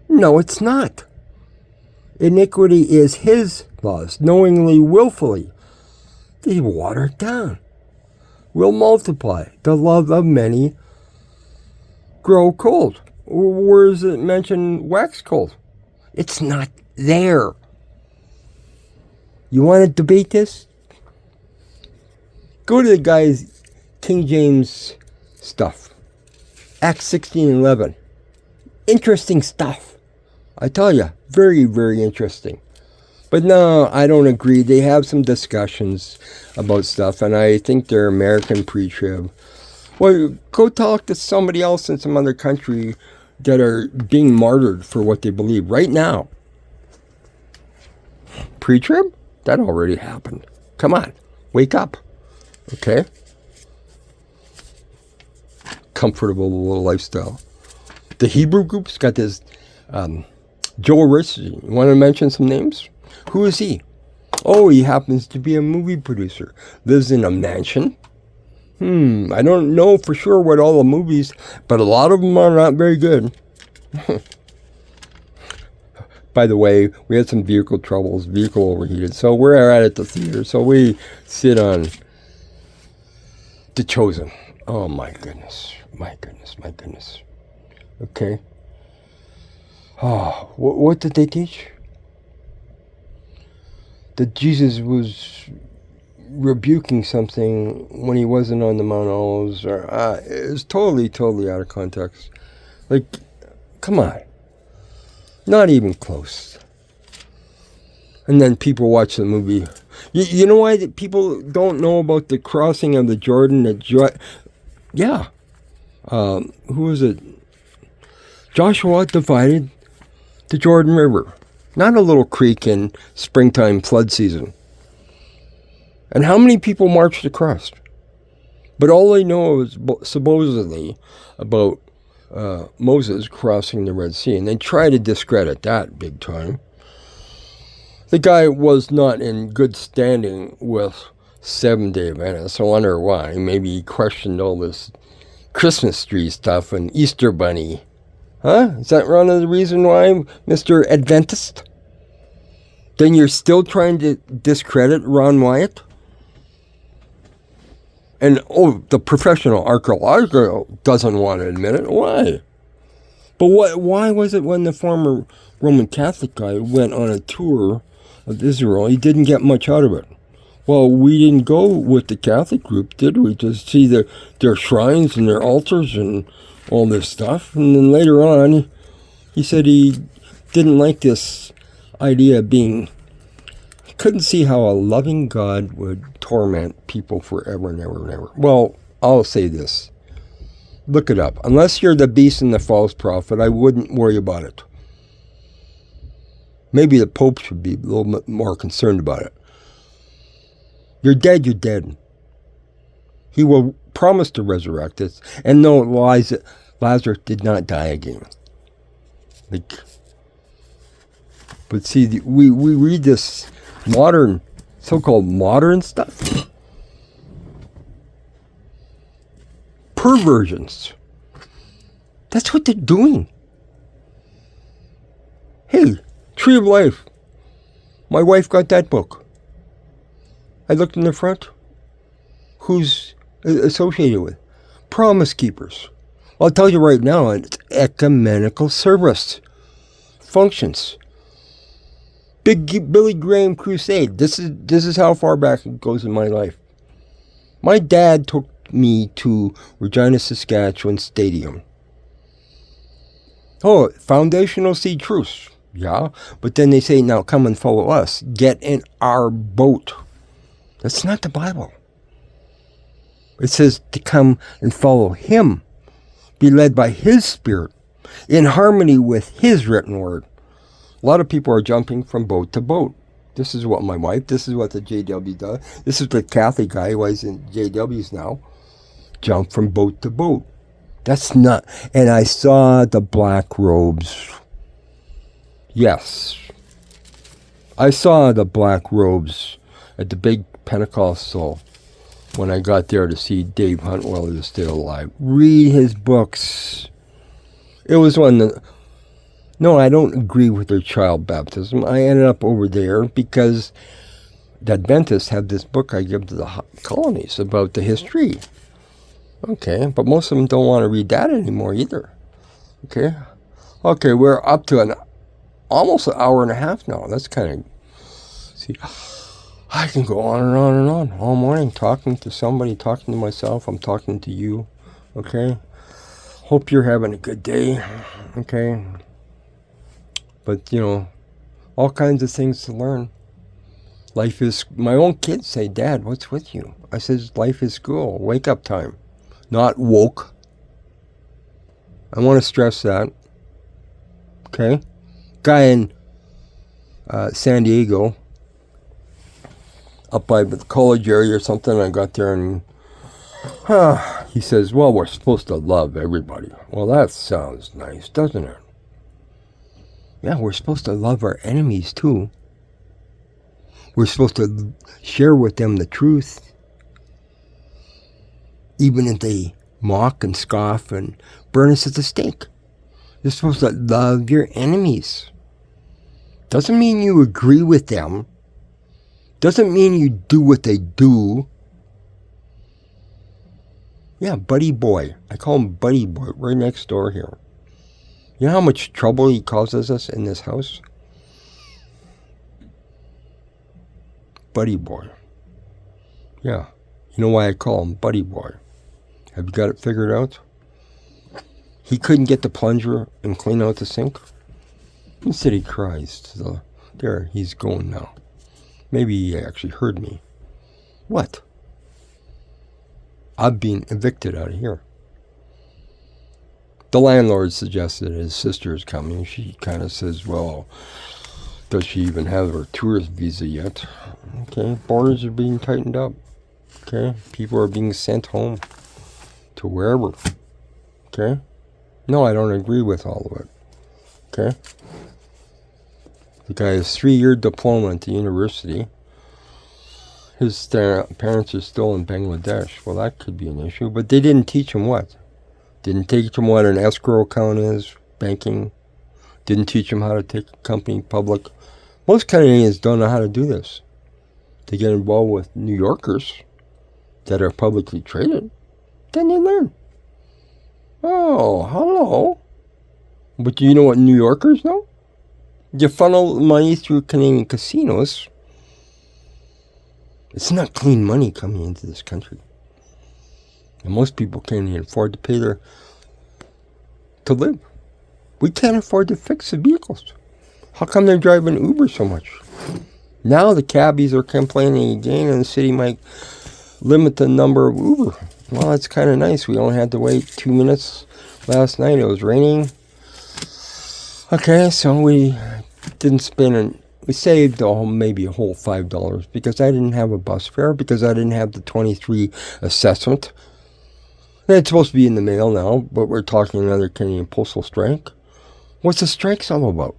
No, it's not. Iniquity is his laws, knowingly, willfully. They water it down. Will multiply. The love of many grow cold. Where is it mentioned wax cold? It's not there. You want to debate this? Go to the guy's King James stuff. Acts 16:11. Interesting stuff. I tell you, very, very interesting. But no, I don't agree. They have some discussions about stuff, and I think they're American pre-trib. Well, go talk to somebody else in some other country that are being martyred for what they believe right now. Pre-trib? That already happened. Come on, wake up. Okay? Comfortable little lifestyle. The Hebrew group's got this Joel Rich. You want to mention some names? Who is he? Oh, he happens to be a movie producer. Lives in a mansion. I don't know for sure what all the movies, but a lot of them are not very good. By the way, we had some vehicle troubles, vehicle overheated. So we're at the theater. So we sit on The Chosen. Oh my goodness. My goodness. My goodness. Okay. Oh, what did they teach? That Jesus was rebuking something when he wasn't on the Mount Olives. Or it was totally, totally out of context. Like, come on. Not even close. And then people watch the movie. You know why people don't know about the crossing of the Jordan? Yeah. Who was it? Joshua divided the Jordan River. Not a little creek in springtime flood season. And how many people marched across? But all they know is supposedly about Moses crossing the Red Sea. And they try to discredit that big time. The guy was not in good standing with Seventh-day Adventists. I wonder why. Maybe he questioned all this Christmas tree stuff and Easter bunny. Huh? Is that one of the reason why, Mr. Adventist? Then you're still trying to discredit Ron Wyatt? And, the professional archaeologist doesn't want to admit it. Why? But why was it when the former Roman Catholic guy went on a tour of Israel, he didn't get much out of it? Well, we didn't go with the Catholic group, did we? To see their shrines and their altars and all this stuff. And then later on, he said he didn't like this idea of being... He couldn't see how a loving God would torment people forever and ever and ever. Well, I'll say this. Look it up. Unless you're the beast and the false prophet, I wouldn't worry about it. Maybe the Pope should be a little bit more concerned about it. You're dead, you're dead. He will promise to resurrect us. And no, Lazarus did not die again. But see, we read this modern, so-called modern stuff. Perversions. That's what they're doing. Hey, Tree of Life. My wife got that book. I looked in the front. Who's associated with? Promise Keepers. I'll tell you right now, it's ecumenical service. Functions. Big Billy Graham crusade. This is how far back it goes in my life. My dad took me to Regina, Saskatchewan Stadium. Oh, foundational seed truths. Yeah, but then they say, now come and follow us. Get in our boat. That's not the Bible. It says to come and follow him. Be led by his spirit. In harmony with his written word. A lot of people are jumping from boat to boat. This is what my wife, this is what the JW does. This is the Catholic guy who is in JWs now. Jump from boat to boat. That's not, and I saw the black robes. Yes. I saw the black robes at the big Pentecostal when I got there to see Dave Hunt while he was still alive. Read his books. It was one that, no, I don't agree with their child baptism. I ended up over there because the Adventists have this book I give to the colonies about the history. Okay, but most of them don't want to read that anymore either. Okay, we're up to almost an hour and a half now. That's kind of, see, I can go on and on and on all morning talking to somebody, talking to myself. I'm talking to you. Okay, hope you're having a good day. Okay, but all kinds of things to learn. Life is, my own kids say, Dad, what's with you? I says, life is school, wake up time. Not woke. I want to stress that. Okay? Guy in San Diego, up by the college area or something, I got there and he says, well, we're supposed to love everybody. Well, that sounds nice, doesn't it? Yeah, we're supposed to love our enemies too. We're supposed to share with them the truth. Even if they mock and scoff and burn us at the stake. You're supposed to love your enemies. Doesn't mean you agree with them. Doesn't mean you do what they do. Yeah, Buddy Boy. I call him Buddy Boy, right next door here. You know how much trouble he causes us in this house? Buddy Boy. Yeah. You know why I call him Buddy Boy? Have you got it figured out? He couldn't get the plunger and clean out the sink. Instead he cries. There, he's going now. Maybe he actually heard me. What? I've been evicted out of here. The landlord suggested his sister is coming. She kind of says, well, does she even have her tourist visa yet? Okay, borders are being tightened up. Okay, people are being sent home to wherever. Okay? No, I don't agree with all of it. Okay? The guy has 3-year diploma at the university. His parents are still in Bangladesh. Well, that could be an issue. But they didn't teach him what? Didn't teach him what an escrow account is, banking. Didn't teach him how to take a company public. Most Canadians don't know how to do this. They get involved with New Yorkers that are publicly traded. Then they learn. Oh, hello. But do you know what New Yorkers know? You funnel money through Canadian casinos. It's not clean money coming into this country. And most people can't even afford to pay to live. We can't afford to fix the vehicles. How come they're driving Uber so much? Now the cabbies are complaining again and the city might limit the number of Uber. Well, that's kind of nice. We only had to wait 2 minutes last night. It was raining. Okay, so we didn't spend we saved maybe a whole $5 because I didn't have a bus fare, because I didn't have the 23 assessment. It's supposed to be in the mail now, but we're talking another Canadian postal strike. What's the strikes all about?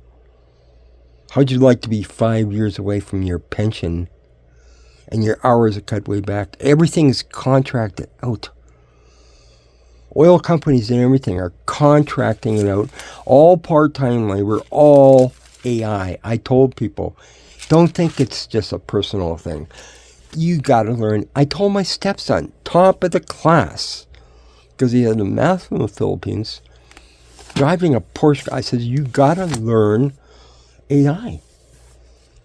How'd you like to be 5 years away from your pension and your hours are cut way back? Everything's contracted out. Oil companies and everything are contracting it out. All part-time labor, all AI. I told people, don't think it's just a personal thing. You got to learn. I told my stepson, top of the class, because he had a math from the Philippines, driving a Porsche. I said, you got to learn AI.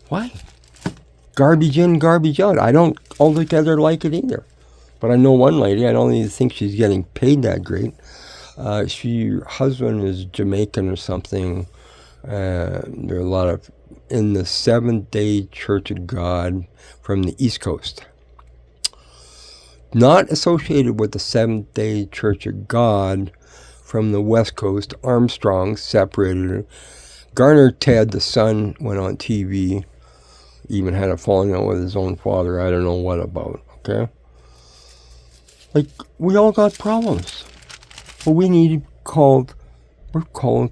Why? Garbage in, garbage out. I don't altogether like it either. But I know one lady, I don't even think she's getting paid that great. Her husband is Jamaican or something. There are a lot of, in the Seventh-day Church of God from the East Coast. Not associated with the Seventh-day Church of God from the West Coast. Armstrong separated her. Garner Ted, the son, went on TV. Even had a falling out with his own father. I don't know what about, okay? Like, we all got problems. But we're called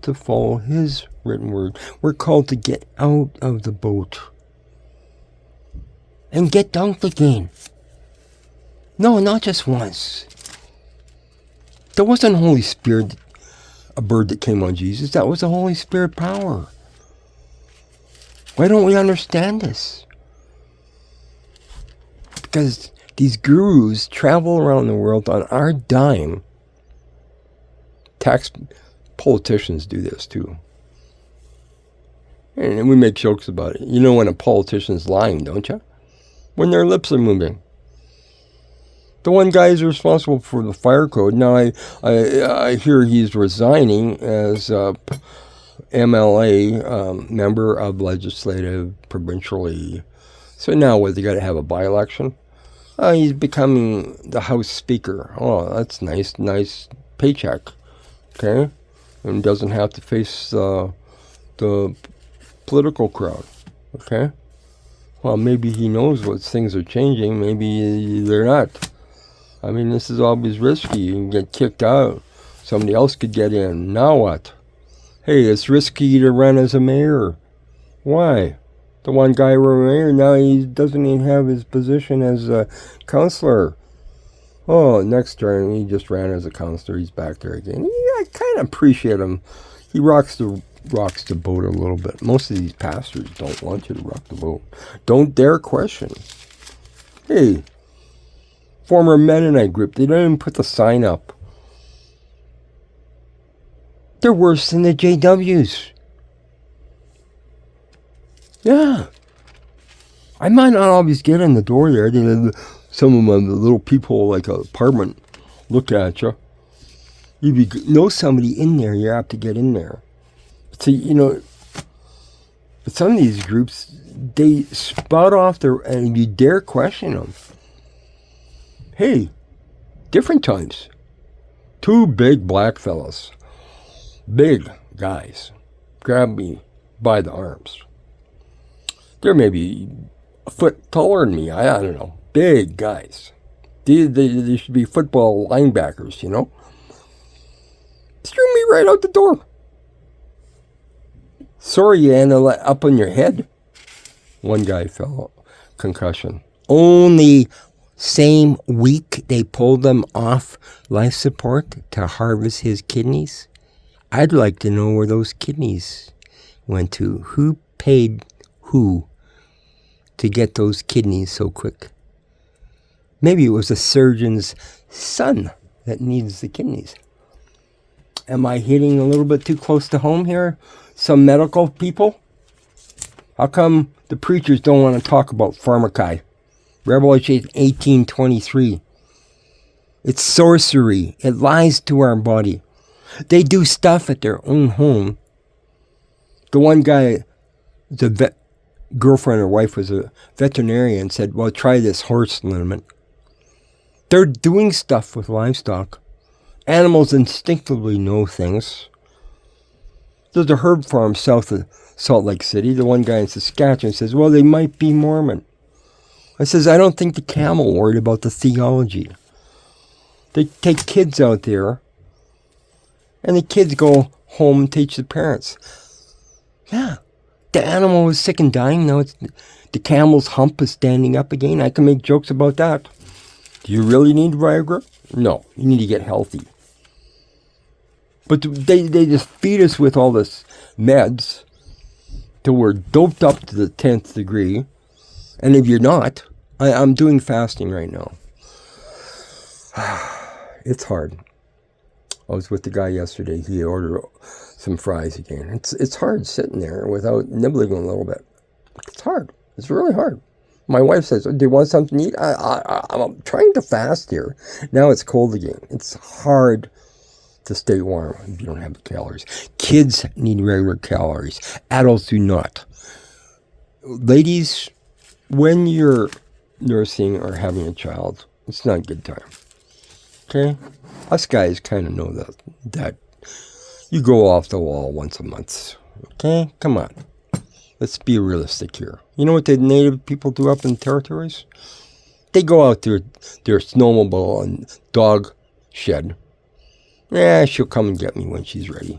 to follow his written word. We're called to get out of the boat and get dunked again. No, not just once. There wasn't Holy Spirit, a bird that came on Jesus. That was the Holy Spirit power. Why don't we understand this? Because these gurus travel around the world on our dime. Politicians do this too. And we make jokes about it. You know when a politician's lying, don't you? When their lips are moving. The one guy is responsible for the fire code. Now I hear he's resigning as MLA, member of legislative provincially. So now what, they got to have a by-election? He's becoming the House Speaker. Oh, that's nice paycheck. Okay? And doesn't have to face the political crowd. Okay? Well, maybe he knows what things are changing. Maybe they're not. I mean, this is always risky. You can get kicked out. Somebody else could get in. Now what? Hey, it's risky to run as a mayor. Why? The one guy were mayor, now he doesn't even have his position as a counselor. Oh, next term, he just ran as a counselor. He's back there again. I kind of appreciate him. He rocks the boat a little bit. Most of these pastors don't want you to rock the boat. Don't dare question. Hey, former Mennonite group, they don't even put the sign up. They're worse than the JWs. Yeah. I might not always get in the door there. Some of them, the little people like an apartment, look at you. If you know somebody in there, you have to get in there. So, but some of these groups, they spout off and you dare question them. Hey, different times. Two big black fellas, big guys, grab me by the arms. They're maybe a foot taller than me. I don't know. Big guys. They should be football linebackers, Threw me right out the door. Sorry, you ended up on your head. One guy fell, concussion. Only same week they pulled them off life support to harvest his kidneys. I'd like to know where those kidneys went to. Who paid who to get those kidneys so quick? Maybe it was the surgeon's son that needs the kidneys. Am I hitting a little bit too close to home here? Some medical people? How come the preachers don't want to talk about pharmaci? Revelation 18:23. It's sorcery. It lies to our body. They do stuff at their own home. The one guy, the girlfriend or wife was a veterinarian, said, well, try this horse liniment. They're doing stuff with livestock. Animals instinctively know things. There's a herb farm south of Salt Lake City. The one guy in Saskatchewan says, well, they might be Mormon. I says, I don't think the camel worried about the theology. They take kids out there, and the kids go home and teach the parents. Yeah, the animal was sick and dying. Now the camel's hump is standing up again. I can make jokes about that. Do you really need Viagra? No, you need to get healthy. But they just feed us with all this meds till we're doped up to the 10th degree. And if you're not, I'm doing fasting right now. It's hard. I was with the guy yesterday. He ordered some fries again. It's hard sitting there without nibbling a little bit. It's hard. It's really hard. My wife says, do you want something to eat? I'm trying to fast here. Now it's cold again. It's hard to stay warm if you don't have the calories. Kids need regular calories. Adults do not. Ladies, when you're nursing or having a child, it's not a good time. Okay? Us guys kind of know that you go off the wall once a month. Okay? Come on. Let's be realistic here. You know what the native people do up in the territories? They go out their snowmobile and dog shed. Yeah, she'll come and get me when she's ready.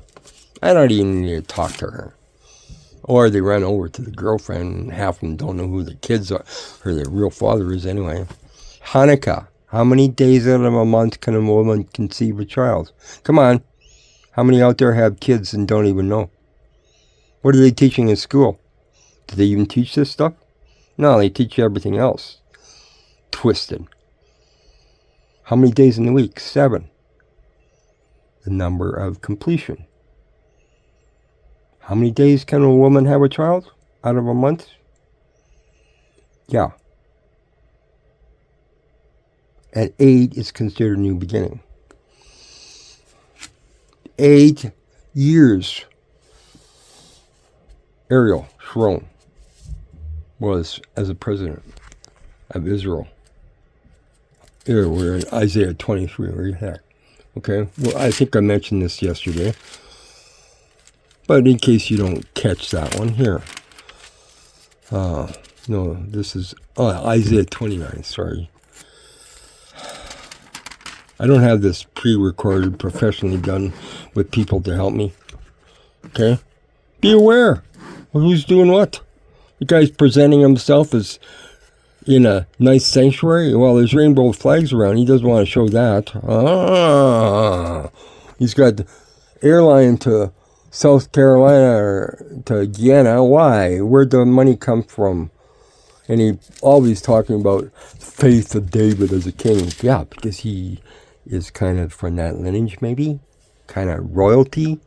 I don't even need to talk to her. Or they run over to the girlfriend, and half of them don't know who the kids are, or their real father is anyway. Hanukkah. How many days out of a month can a woman conceive a child? Come on. How many out there have kids and don't even know? What are they teaching in school? Do they even teach this stuff? No, they teach you everything else. Twisted. How many days in the week? 7. The number of completion. How many days can a woman have a child out of a month? Yeah. At 8 is considered a new beginning. 8 years. Ariel Sharon was as a president of Israel. Here we're in Isaiah 23. Where are you at? Okay. Well, I think I mentioned this yesterday. But in case you don't catch that one, here. No, this is Isaiah 29, sorry. I don't have this pre-recorded, professionally done with people to help me. Okay? Be aware of who's doing what. The guy's presenting himself as in a nice sanctuary. Well, there's rainbow flags around. He doesn't want to show that. He's got airline to South Carolina or to Guyana. Why? Where'd the money come from? And he always talking about faith of David as a king. Yeah, because he is kind of from that lineage, maybe. Kind of royalty.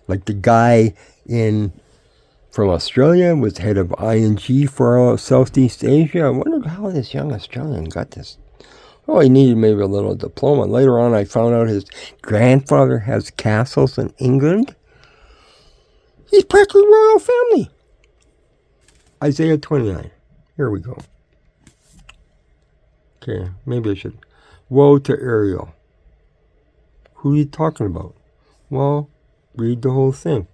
Like the guy from Australia was head of ING for Southeast Asia. I wondered how this young Australian got this. Oh, he needed maybe a little diploma. Later on, I found out his grandfather has castles in England. He's practically royal family. Isaiah 29. Here we go. Okay, maybe I should. Woe to Ariel. Who are you talking about? Well, read the whole thing.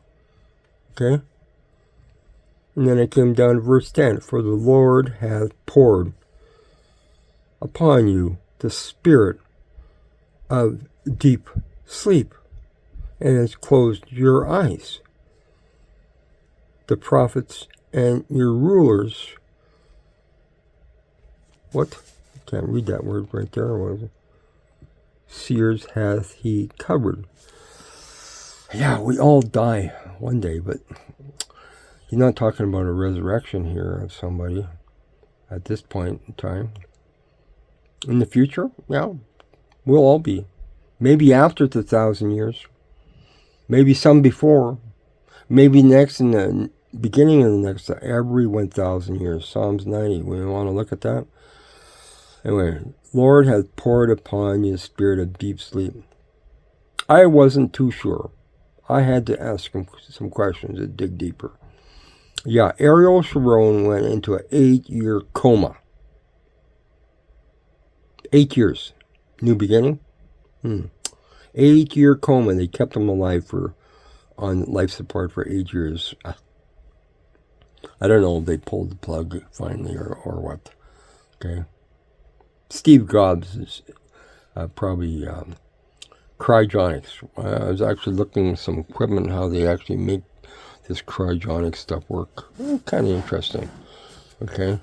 Okay? And then I came down to verse 10. For the Lord hath poured upon you the spirit of deep sleep, and has closed your eyes. The prophets and your rulers. What? I can't read that word right there. What is it? Seers hath he covered. Yeah, we all die one day, but he's not talking about a resurrection here of somebody at this point in time. In the future, yeah, we'll all be. Maybe after the 1,000 years. Maybe some before. Maybe next in the beginning of the next, every 1,000 years. Psalms 90. We want to look at that? Anyway, Lord hath poured upon you a spirit of deep sleep. I wasn't too sure. I had to ask him some questions to dig deeper. Yeah, Ariel Sharon went into an 8-year coma. 8 years. New beginning? 8-year coma. They kept him alive on life support for 8 years. I don't know if they pulled the plug finally or what. Okay. Steve Jobs is probably cryogenics. I was actually looking at some equipment, how they actually make this cryogenic stuff work. Kind of interesting. Okay.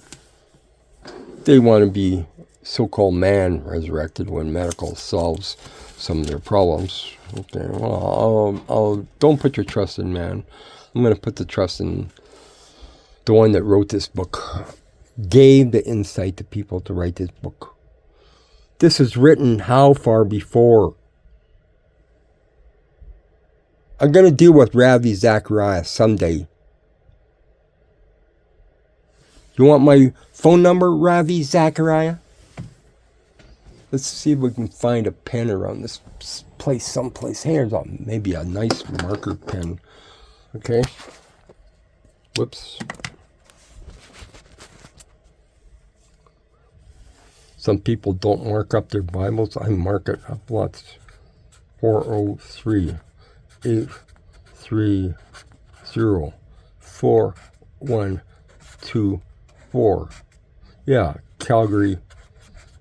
They want to be so-called man resurrected when medical solves some of their problems. Okay. Well, don't put your trust in man. I'm going to put the trust in the one that wrote this book. Gave the insight to people to write this book. This is written how far before? I'm going to deal with Ravi Zachariah someday. You want my phone number, Ravi Zachariah? Let's see if we can find a pen around this place someplace. Here's maybe a nice marker pen. Okay. Whoops. Some people don't mark up their Bibles. I mark it up lots. 403 830 415. 624. Yeah, Calgary,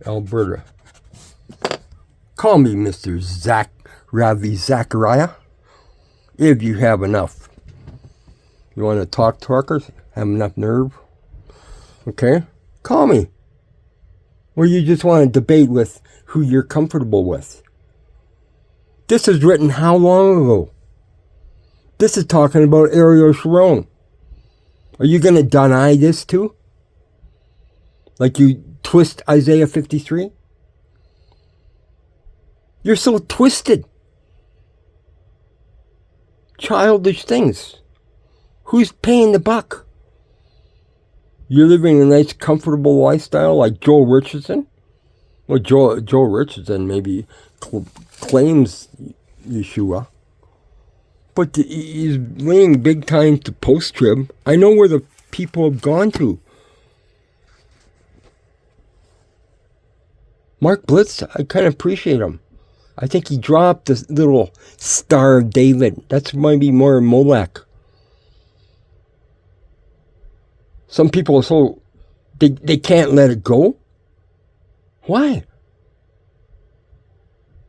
Alberta. Call me Mr. Ravi Zachariah, if you have enough. You want to talk talkers? Have enough nerve? Okay? Call me. Or you just want to debate with who you're comfortable with. This is written how long ago? This is talking about Ariel Sharon. Are you going to deny this too? Like you twist Isaiah 53? You're so twisted. Childish things. Who's paying the buck? You're living a nice, comfortable lifestyle like Joel Richardson? Well, Joel Richardson maybe claims Yeshua. But he's laying big time to post-trib. I know where the people have gone to. Mark Blitz, I kind of appreciate him. I think he dropped this little Star of David. That's maybe more Molech. Some people are so... They can't let it go. Why?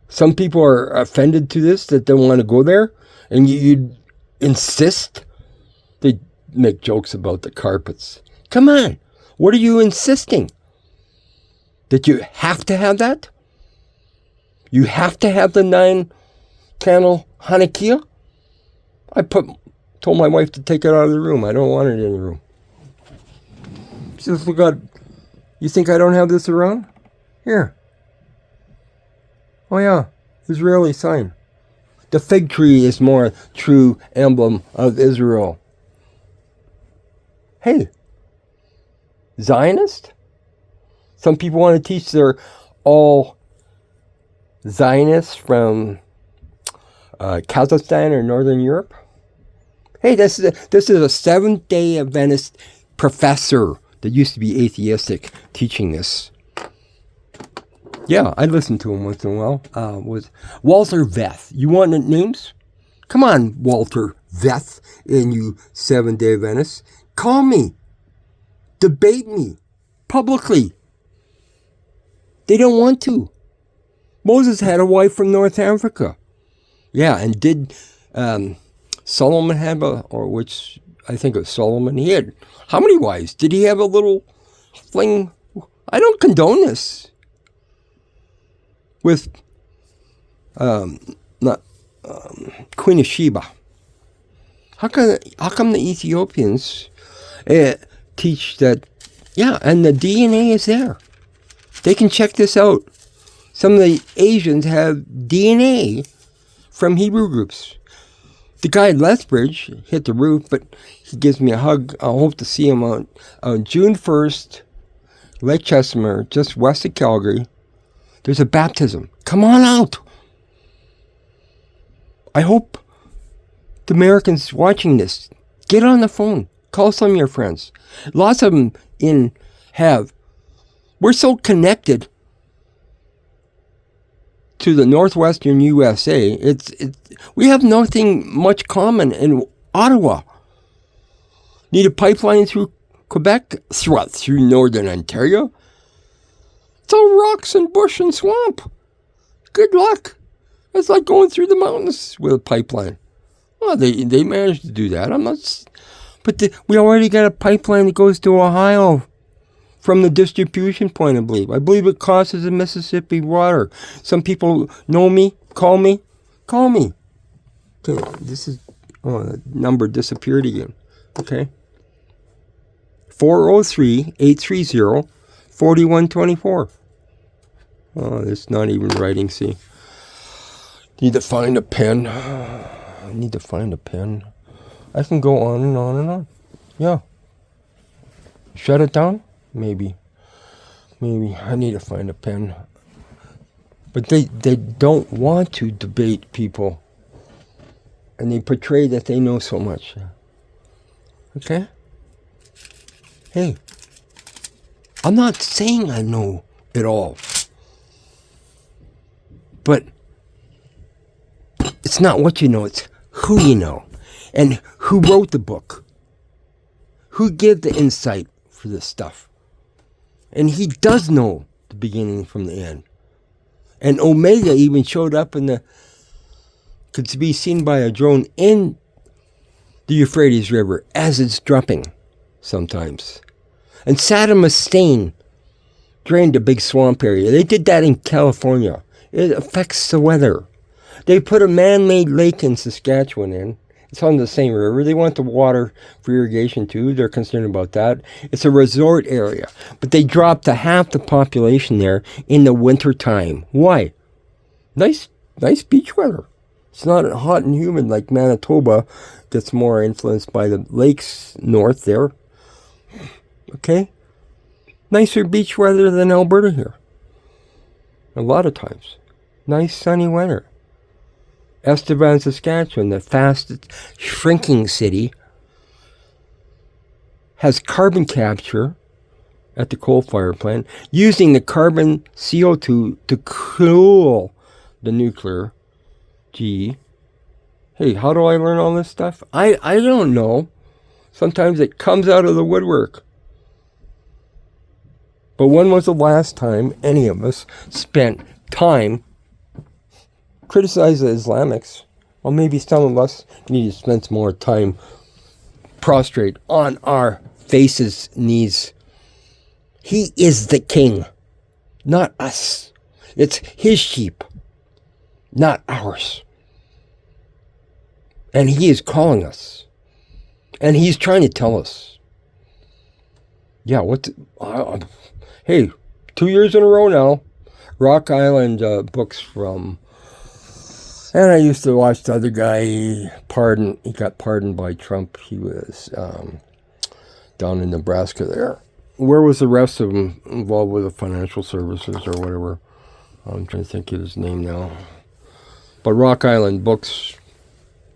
Some people are offended to this, that they want to go there. And you insist. They make jokes about the carpets. Come on. What are you insisting? That you have to have that? You have to have the 9-candle Hanukkah? I told my wife to take it out of the room. I don't want it in the room. She says, look, God, you think I don't have this around? Here. Oh yeah, Israeli sign. The fig tree is more true emblem of Israel. Hey, Zionist? Some people want to teach they're all Zionists from Kazakhstan or Northern Europe. Hey, this is a Seventh-day Adventist professor that used to be atheistic teaching this. Yeah, I listen to him once in a while. Was Walter Veth. You want names? Come on, Walter Veth, and you Seventh-day Adventists. Call me. Debate me. Publicly. They don't want to. Moses had a wife from North Africa. Yeah, and did Solomon have which I think it was Solomon, he had, how many wives? Did he have a little fling? I don't condone this. With Queen of Sheba. How come the Ethiopians teach that, yeah, and the DNA is there. They can check this out. Some of the Asians have DNA from Hebrew groups. The guy at Lethbridge hit the roof, but he gives me a hug. I hope to see him on June 1st, Lake Chesimard, just west of Calgary. There's a baptism. Come on out. I hope the Americans watching this, get on the phone. Call some of your friends. Lots of them have. We're so connected to the northwestern USA. We have nothing much common in Ottawa. Need a pipeline through Quebec, through northern Ontario. It's all rocks and bush and swamp. Good luck. It's like going through the mountains with a pipeline. Well, they managed to do that. But we already got a pipeline that goes to Ohio from the distribution point, I believe. I believe it crosses the Mississippi water. Some people know me. Call me. Okay, this is... Oh, the number disappeared again. Okay. 403-830-4124. Oh, it's not even writing, see. Need to find a pen. I need to find a pen. I can go on and on and on. Yeah. Shut it down? Maybe. I need to find a pen. But they don't want to debate people. And they portray that they know so much. Okay? Hey, I'm not saying I know it all. But it's not what you know, it's who you know. And who wrote the book. Who gave the insight for this stuff? And he does know the beginning from the end. And Omega even showed up could be seen by a drone in the Euphrates River as it's dropping sometimes. And Saddam Hussein drained a big swamp area. They did that in California. It affects the weather. They put a man-made lake in Saskatchewan in. It's on the same river. They want the water for irrigation too. They're concerned about that. It's a resort area. But they dropped to half the population there in the winter time. Why? Nice beach weather. It's not hot and humid like Manitoba. That's more influenced by the lakes north there. Okay? Nicer beach weather than Alberta here. A lot of times. Nice sunny weather. Estevan, Saskatchewan, the fastest shrinking city, has carbon capture at the coal-fired plant, using the carbon CO2 to cool the nuclear GE. Hey, how do I learn all this stuff? I don't know. Sometimes it comes out of the woodwork. But when was the last time any of us spent time criticize the Islamics? Well, maybe some of us need to spend some more time prostrate on our faces, knees. He is the king, not us. It's his sheep, not ours. And he is calling us. And he's trying to tell us. Yeah, hey, 2 years in a row now. Rock Island books from... And I used to watch the other guy, he got pardoned by Trump. He was down in Nebraska there. Where was the rest of them involved with the financial services or whatever? I'm trying to think of his name now. But Rock Island books,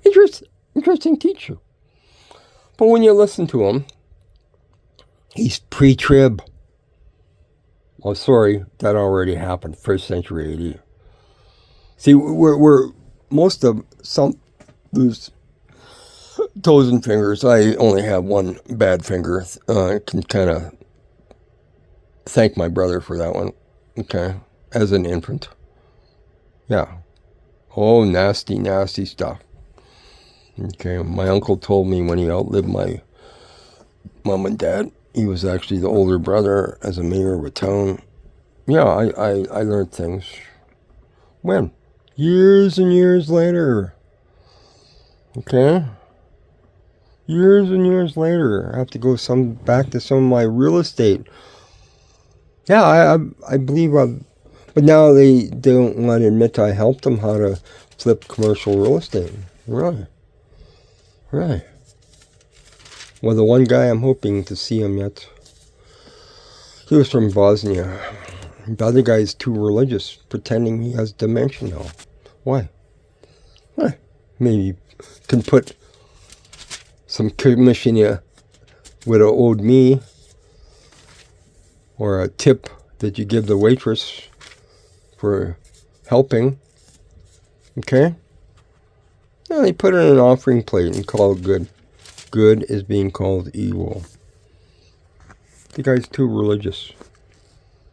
interesting teacher. But when you listen to him, he's pre-trib. Oh, sorry, that already happened, 1st century AD. See, we're most of some lose toes and fingers. I only have one bad finger. I can kind of thank my brother for that one. Okay, as an infant. Yeah. Oh, nasty, nasty stuff. Okay, my uncle told me when he outlived my mom and dad, he was actually the older brother as a mayor of a town. Yeah, I learned things. When? Years and years later. Okay? Years and years later. I have to go back to some of my real estate. Yeah, I believe but now they don't want to admit I helped them how to flip commercial real estate. Really? Right. Well, the one guy I'm hoping to see him yet, he was from Bosnia. The other guy is too religious, pretending he has dementia now. Why? Maybe can put some commission you would have owed me, or a tip that you give the waitress for helping. Okay? Now they put it in an offering plate and call it good. Good is being called evil. The guy's too religious.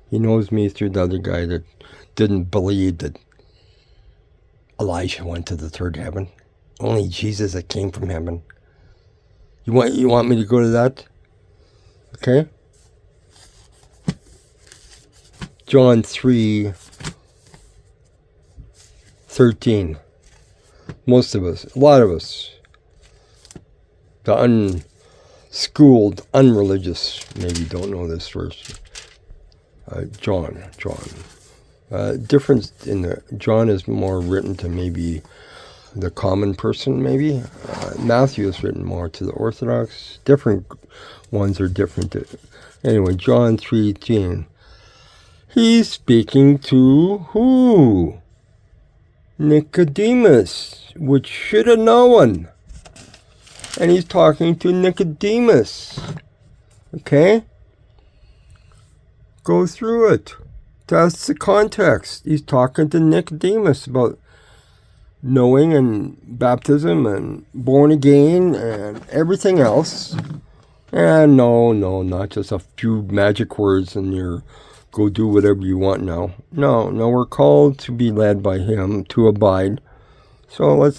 He knows me through the other guy that didn't believe that Elijah went to the third heaven. Only Jesus that came from heaven. You want me to go to that? Okay? John 3:13. Most of us, a lot of us, the unschooled, unreligious, maybe don't know this verse. John. Difference in John is more written to maybe the common person, maybe. Matthew is written more to the Orthodox. Different ones are different. Anyway, John 3:10. He's speaking to who? Nicodemus, which should have known. And he's talking to Nicodemus. Okay? Go through it. That's the context. He's talking to Nicodemus about knowing and baptism and born again and everything else. And no, not just a few magic words and you're go do whatever you want now. No, we're called to be led by Him, to abide. So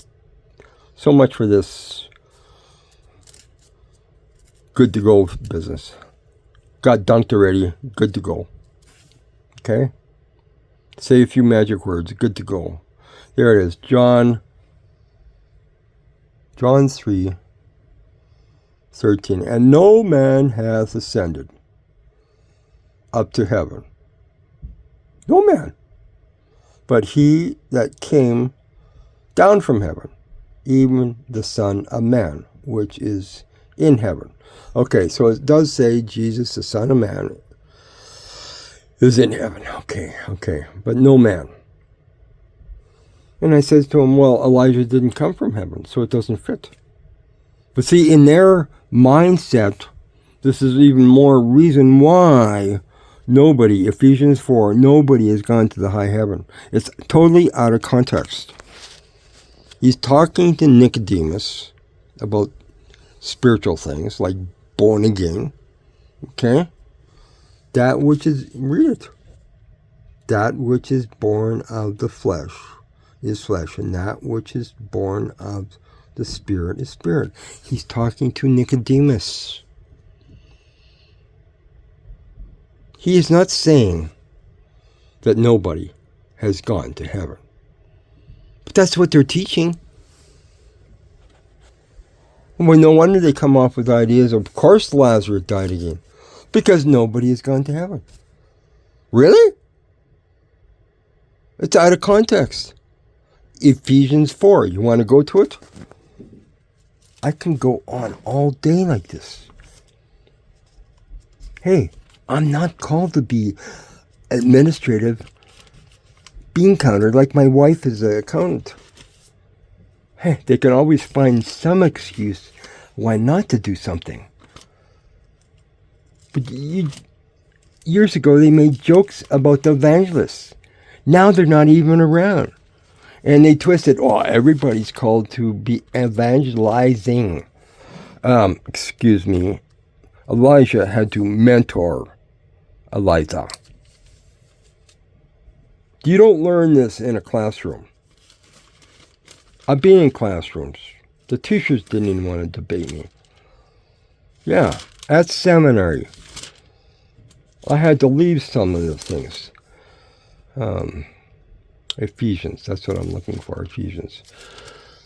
much for this good to go business. Got dunked already, good to go. Okay? Say a few magic words, good to go. There it is, John 3:13. And no man hath ascended up to heaven. No man. But he that came down from heaven, even the Son of Man, which is in heaven. Okay, so it does say Jesus, the Son of Man, is in heaven. Okay. But no man. And I says to him, well, Elijah didn't come from heaven, so it doesn't fit. But see, in their mindset, this is even more reason why nobody, Ephesians 4, nobody has gone to the high heaven. It's totally out of context. He's talking to Nicodemus about spiritual things like born again. Okay? That which is, read it. That which is born of the flesh is flesh, and that which is born of the Spirit is spirit. He's talking to Nicodemus. He is not saying that nobody has gone to heaven. But that's what they're teaching. Well, no wonder they come off with ideas, of course Lazarus died again. Because nobody has gone to heaven. Really? It's out of context. Ephesians 4. You want to go to it? I can go on all day like this. Hey, I'm not called to be administrative bean counter like my wife is an accountant. Hey, they can always find some excuse why not to do something. But years ago, they made jokes about the evangelists. Now they're not even around. And they twisted, everybody's called to be evangelizing. Elijah had to mentor Elijah. You don't learn this in a classroom. I've been in classrooms. The teachers didn't even want to debate me. Yeah, at seminary, I had to leave some of the things. Ephesians, that's what I'm looking for, Ephesians.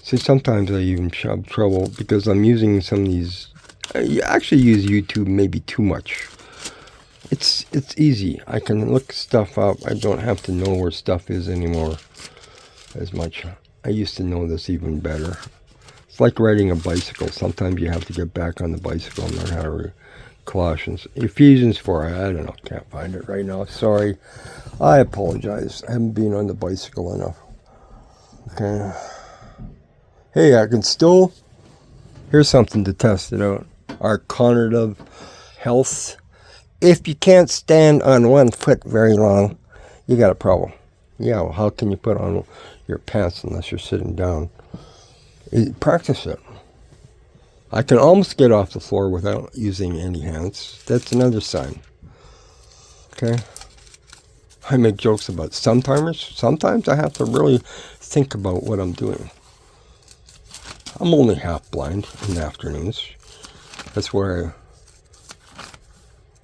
See, sometimes I even have trouble because I'm using some of these. I actually use YouTube maybe too much. It's easy. I can look stuff up. I don't have to know where stuff is anymore as much. I used to know this even better. It's like riding a bicycle. Sometimes you have to get back on the bicycle and learn how to read Colossians. Ephesians 4, I don't know. Can't find it right now. Sorry. I apologize. I haven't been on the bicycle enough. Okay. Hey, I can still... Here's something to test it out. Our cognitive health. If you can't stand on one foot very long, you got a problem. Yeah, well, how can you put on your pants unless you're sitting down? Practice it. I can almost get off the floor without using any hands. That's another sign. Okay? I make jokes about sometimers. Sometimes I have to really think about what I'm doing. I'm only half blind in the afternoons. That's where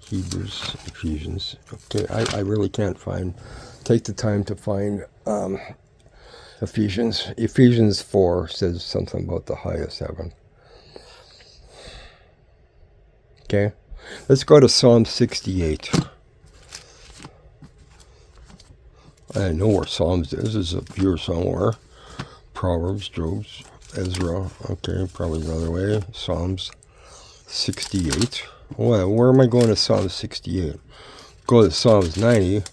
Hebrews, Ephesians. Okay, I really can't find. Take the time to find Ephesians. Ephesians 4 says something about the highest heaven. Okay, let's go to Psalm 68. I know where Psalms is. There's a here somewhere. Proverbs, Job, Ezra. Okay, probably another way. Psalms 68. Well, where am I going to Psalm 68? Go to Psalms 90.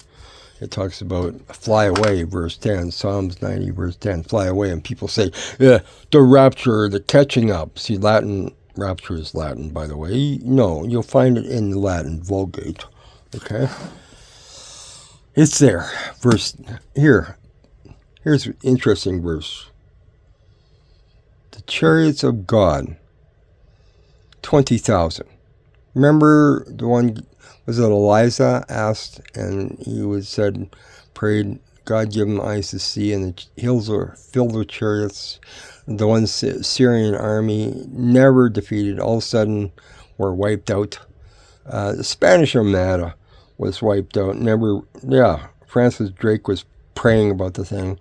It talks about fly away, verse 10. Psalms 90, verse 10. Fly away. And people say, yeah, the rapture, the catching up. See, Latin, rapture is Latin, by the way. No, you'll find it in the Latin Vulgate. Okay? It's there. Verse, here's an interesting verse. The chariots of God, 20,000. Remember the one, was it Elijah asked, and he prayed, God give him eyes to see, and the hills were filled with chariots. The one Syrian army, never defeated, all of a sudden were wiped out. The Spanish Armada was wiped out. Francis Drake was praying about the thing.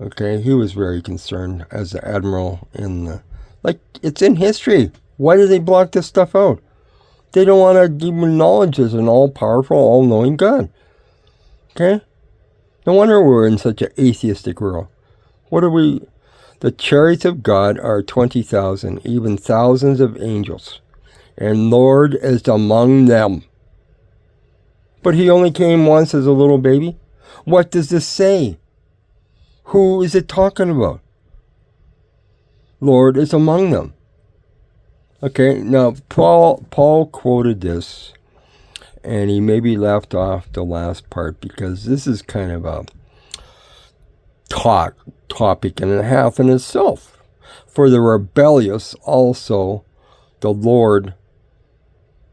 Okay, he was very concerned as the admiral it's in history. Why do they block this stuff out? They don't want to give knowledge as an all-powerful, all-knowing God. Okay? No wonder we're in such an atheistic world. What are we? The chariots of God are 20,000, even thousands of angels. And Lord is among them. But he only came once as a little baby? What does this say? Who is it talking about? Lord is among them. Okay, now Paul quoted this, and he maybe left off the last part because this is kind of a topic and a half in itself. For the rebellious also the Lord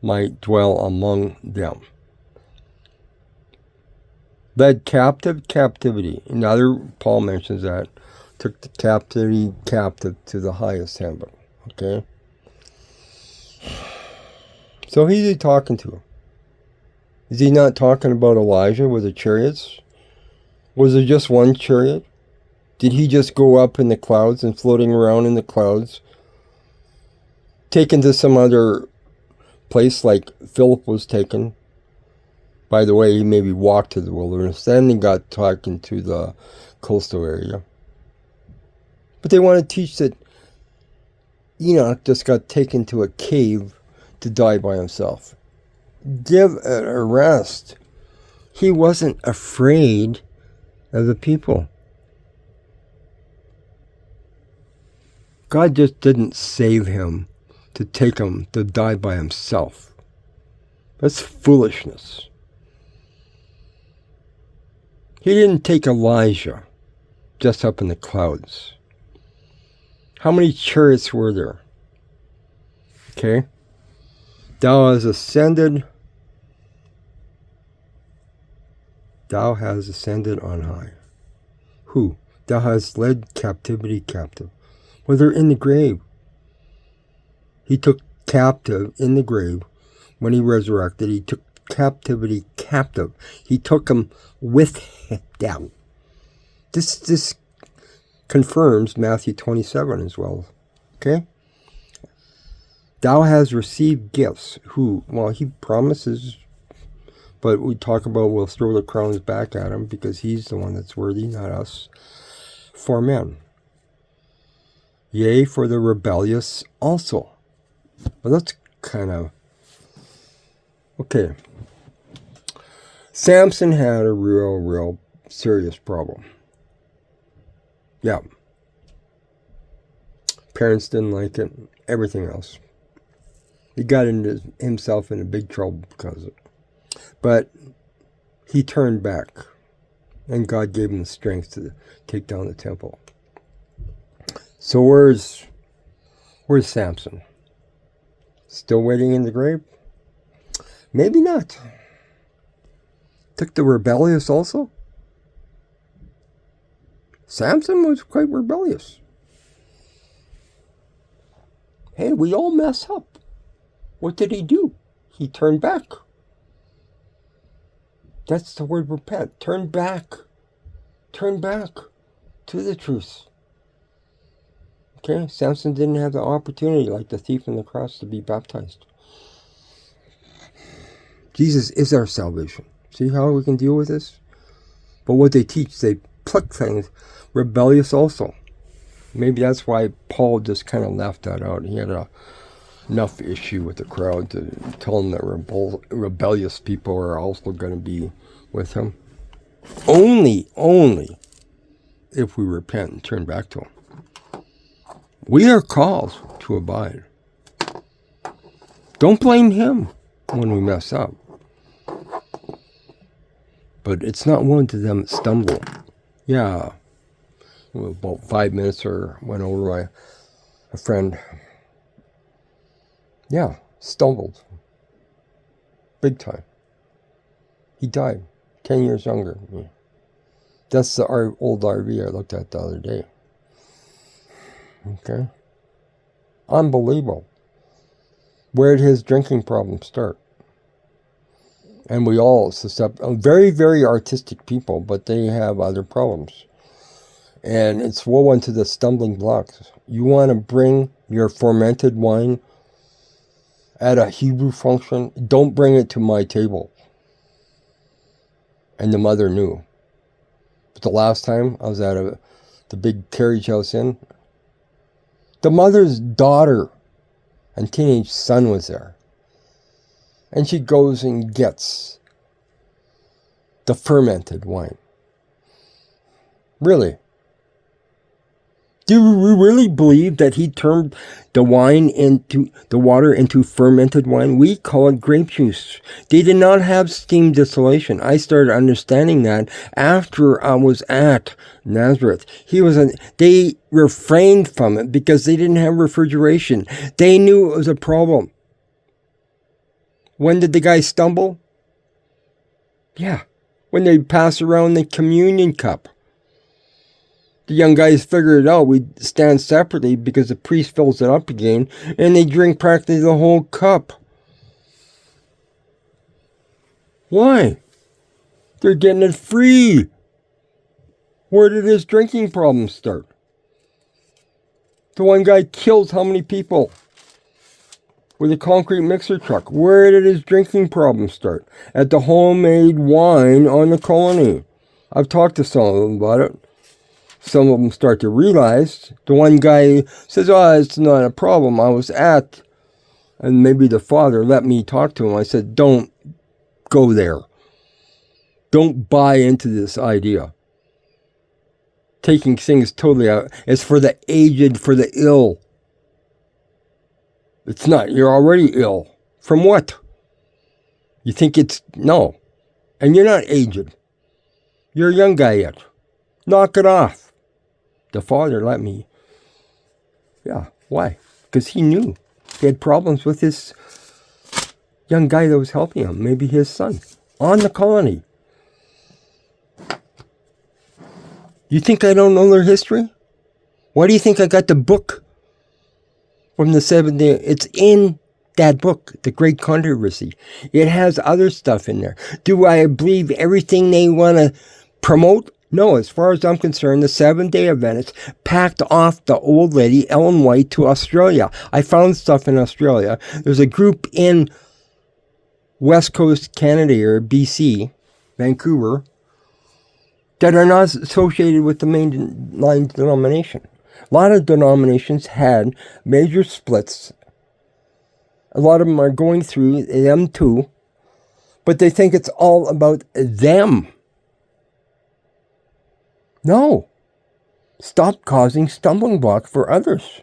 might dwell among them. Led captivity. Another, Paul mentions that. Took the captivity captive to the highest heaven. Okay? So who's he talking to? Is he not talking about Elijah with the chariots? Was there just one chariot? Did he just go up in the clouds and floating around in the clouds? Taken to some other place like Philip was taken? By the way, he maybe walked to the wilderness. Then he got talking to the coastal area. But they want to teach that Enoch just got taken to a cave to die by himself. Give it a rest. He wasn't afraid of the people. God just didn't save him to take him to die by himself. That's foolishness. He didn't take Elijah just up in the clouds. How many chariots were there? Okay. Thou hast ascended on high. Who? Thou hast led captivity captive. Well, they're in the grave. He took captive in the grave. When he resurrected, he took captivity captive. He took them with him. This confirms Matthew 27 as well. Okay? Thou hast received gifts. Who? Well, he promises, but we talk about we'll throw the crowns back at him because he's the one that's worthy, not us. For men. Yea, for the rebellious also. Well, that's kind of... Okay. Samson had a real serious problem. Yeah. Parents didn't like it. Everything else. He got himself into big trouble because of it. But he turned back. And God gave him the strength to take down the temple. So where's Samson? Still waiting in the grave? Maybe not. Took the rebellious also? Samson was quite rebellious. Hey, we all mess up. What did he do? He turned back. That's the word repent. Turn back. Turn back to the truth. Okay, Samson didn't have the opportunity like the thief on the cross to be baptized. Jesus is our salvation. See how we can deal with this? But what they teach, they pluck things. Rebellious also. Maybe that's why Paul just kind of left that out. He had enough issue with the crowd to tell them that rebellious people are also going to be with him. Only if we repent and turn back to him. We are called to abide. Don't blame him when we mess up. But it's not one to them that stumble. Yeah. About 5 minutes or went over a friend. Yeah, stumbled. Big time. He died 10 years younger than me. That's the old RV I looked at the other day. Okay? Unbelievable. Where did his drinking problem start? And we all very, very artistic people, but they have other problems. And it's woven to the stumbling blocks. You want to bring your fermented wine at a Hebrew function, don't bring it to my table. And the mother knew. But the last time I was at the big carriage house inn, the mother's daughter and teenage son was there. And she goes and gets the fermented wine. Really? Do we really believe that he turned the water into fermented wine? We call it grape juice. They did not have steam distillation. I started understanding that after I was at Nazareth. They refrained from it because they didn't have refrigeration. They knew it was a problem. When did the guy stumble? Yeah, when they pass around the communion cup. The young guys figured it out. We stand separately because the priest fills it up again, and they drink practically the whole cup. Why? They're getting it free. Where did his drinking problem start? The one guy killed how many people? With a concrete mixer truck. Where did his drinking problem start? At the homemade wine on the colony. I've talked to some of them about it. Some of them start to realize. The one guy says, it's not a problem. I was at, and maybe the father let me talk to him. I said, don't go there. Don't buy into this idea. Taking things totally out. It's for the aged, for the ill. It's not. You're already ill. From what? You think no. And you're not aged. You're a young guy yet. Knock it off. The father let me. Yeah, why? Because he knew he had problems with this young guy that was helping him, maybe his son, on the colony. You think I don't know their history? Why do you think I got the book from the 70s? It's in that book, The Great Controversy. It has other stuff in there. Do I believe everything they want to promote? No, as far as I'm concerned, the 7-day Adventists packed off the old lady, Ellen White, to Australia. I found stuff in Australia. There's a group in West Coast Canada, or BC, Vancouver, that are not associated with the mainline denomination. A lot of denominations had major splits. A lot of them are going through them too, but they think it's all about them. No. Stop causing stumbling block for others.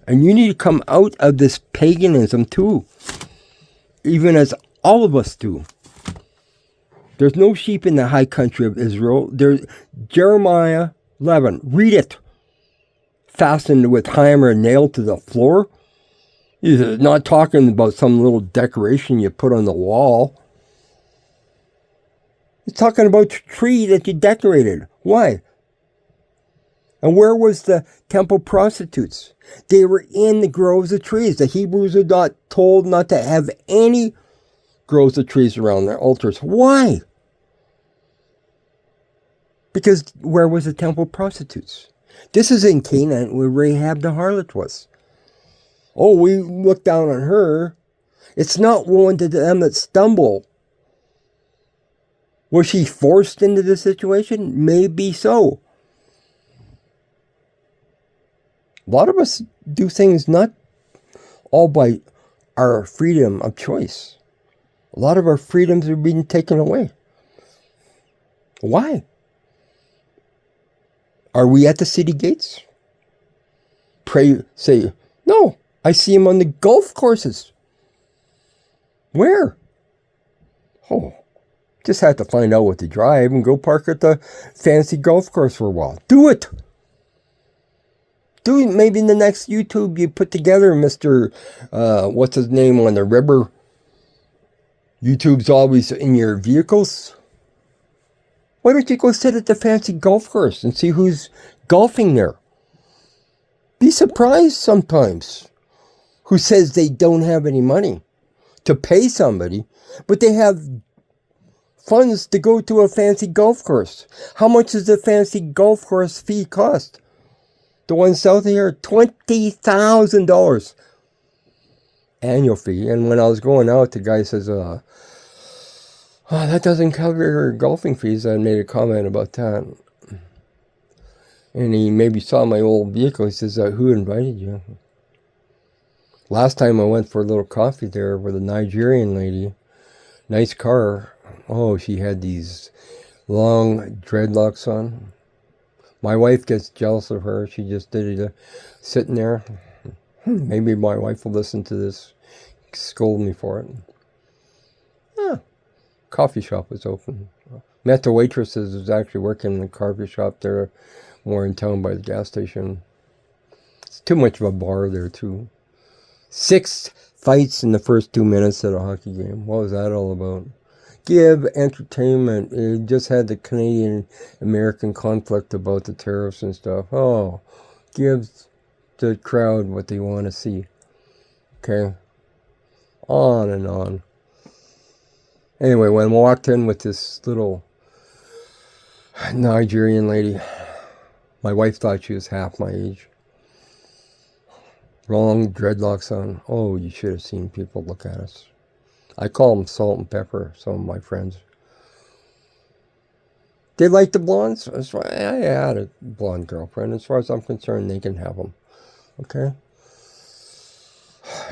And you need to come out of this paganism too, even as all of us do. There's no sheep in the high country of Israel. There's Jeremiah 11. Read it. Fastened with hammer and nailed to the floor. He's not talking about some little decoration you put on the wall. He's talking about the tree that you decorated. Why? And where was the temple prostitutes? They were in the groves of trees. The Hebrews are not told not to have any groves of trees around their altars. Why? Because where was the temple prostitutes? This is in Canaan where Rahab the harlot was. Oh, we look down on her. It's not woe to them that stumble. Was she forced into this situation? Maybe so. A lot of us do things not all by our freedom of choice. A lot of our freedoms are being taken away. Why? Are we at the city gates? Say, no, I see him on the golf courses. Where? Oh, just had to find out what to drive and go park at the fancy golf course for a while. Do it. Do it. Maybe in the next YouTube you put together Mr. What's his name on the river? YouTube's always in your vehicles. Why don't you go sit at the fancy golf course and see who's golfing there? Be surprised sometimes who says they don't have any money to pay somebody, but they have funds to go to a fancy golf course. How much does the fancy golf course fee cost? The one south of here, $20,000 annual fee. And when I was going out, the guy says, oh, that doesn't cover your golfing fees. I made a comment about that. And he maybe saw my old vehicle. He says, who invited you? Last time I went for a little coffee there with a Nigerian lady. Nice car. Oh, she had these long dreadlocks on. My wife gets jealous of her. She just did it sitting there. Maybe my wife will listen to this, scold me for it. Yeah. Coffee shop was open. Met the waitress who's actually working in the coffee shop there, more in town by the gas station. It's too much of a bar there, too. 6 fights in the first 2 minutes of a hockey game. What was that all about? Give entertainment. It just had the Canadian-American conflict about the tariffs and stuff. Oh, give the crowd what they want to see. Okay? On and on. Anyway, when I walked in with this little Nigerian lady, my wife thought she was half my age. Long dreadlocks on. Oh, you should have seen people look at us. I call them salt and pepper, some of my friends. They like the blondes? I had a blonde girlfriend. As far as I'm concerned, they can have them. Okay?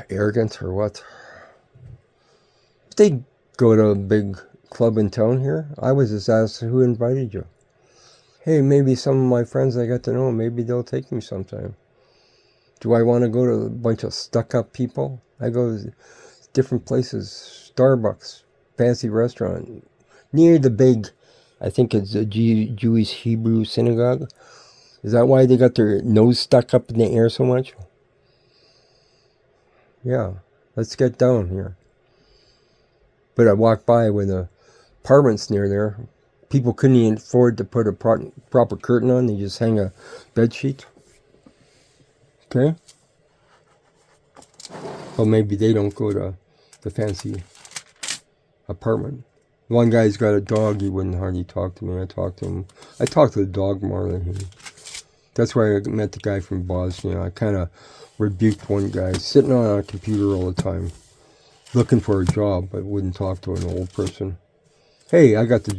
Arrogance or what? They go to a big club in town here. I was just asked who invited you. Hey, maybe some of my friends I got to know, maybe they'll take me sometime. Do I want to go to a bunch of stuck-up people? I go to different places, Starbucks, fancy restaurant, near the big, I think it's a Jewish Hebrew synagogue. Is that why they got their nose stuck up in the air so much? Yeah, let's get down here. But I walked by with the apartments near there. People couldn't even afford to put a proper curtain on. They just hang a bed sheet. Okay? Well, maybe they don't go to the fancy apartment. One guy's got a dog. He wouldn't hardly talk to me. I talked to him. I talked to the dog more than him. That's why I met the guy from Bosnia. I kind of rebuked one guy sitting on a computer all the time, looking for a job, but wouldn't talk to an old person. Hey, I got to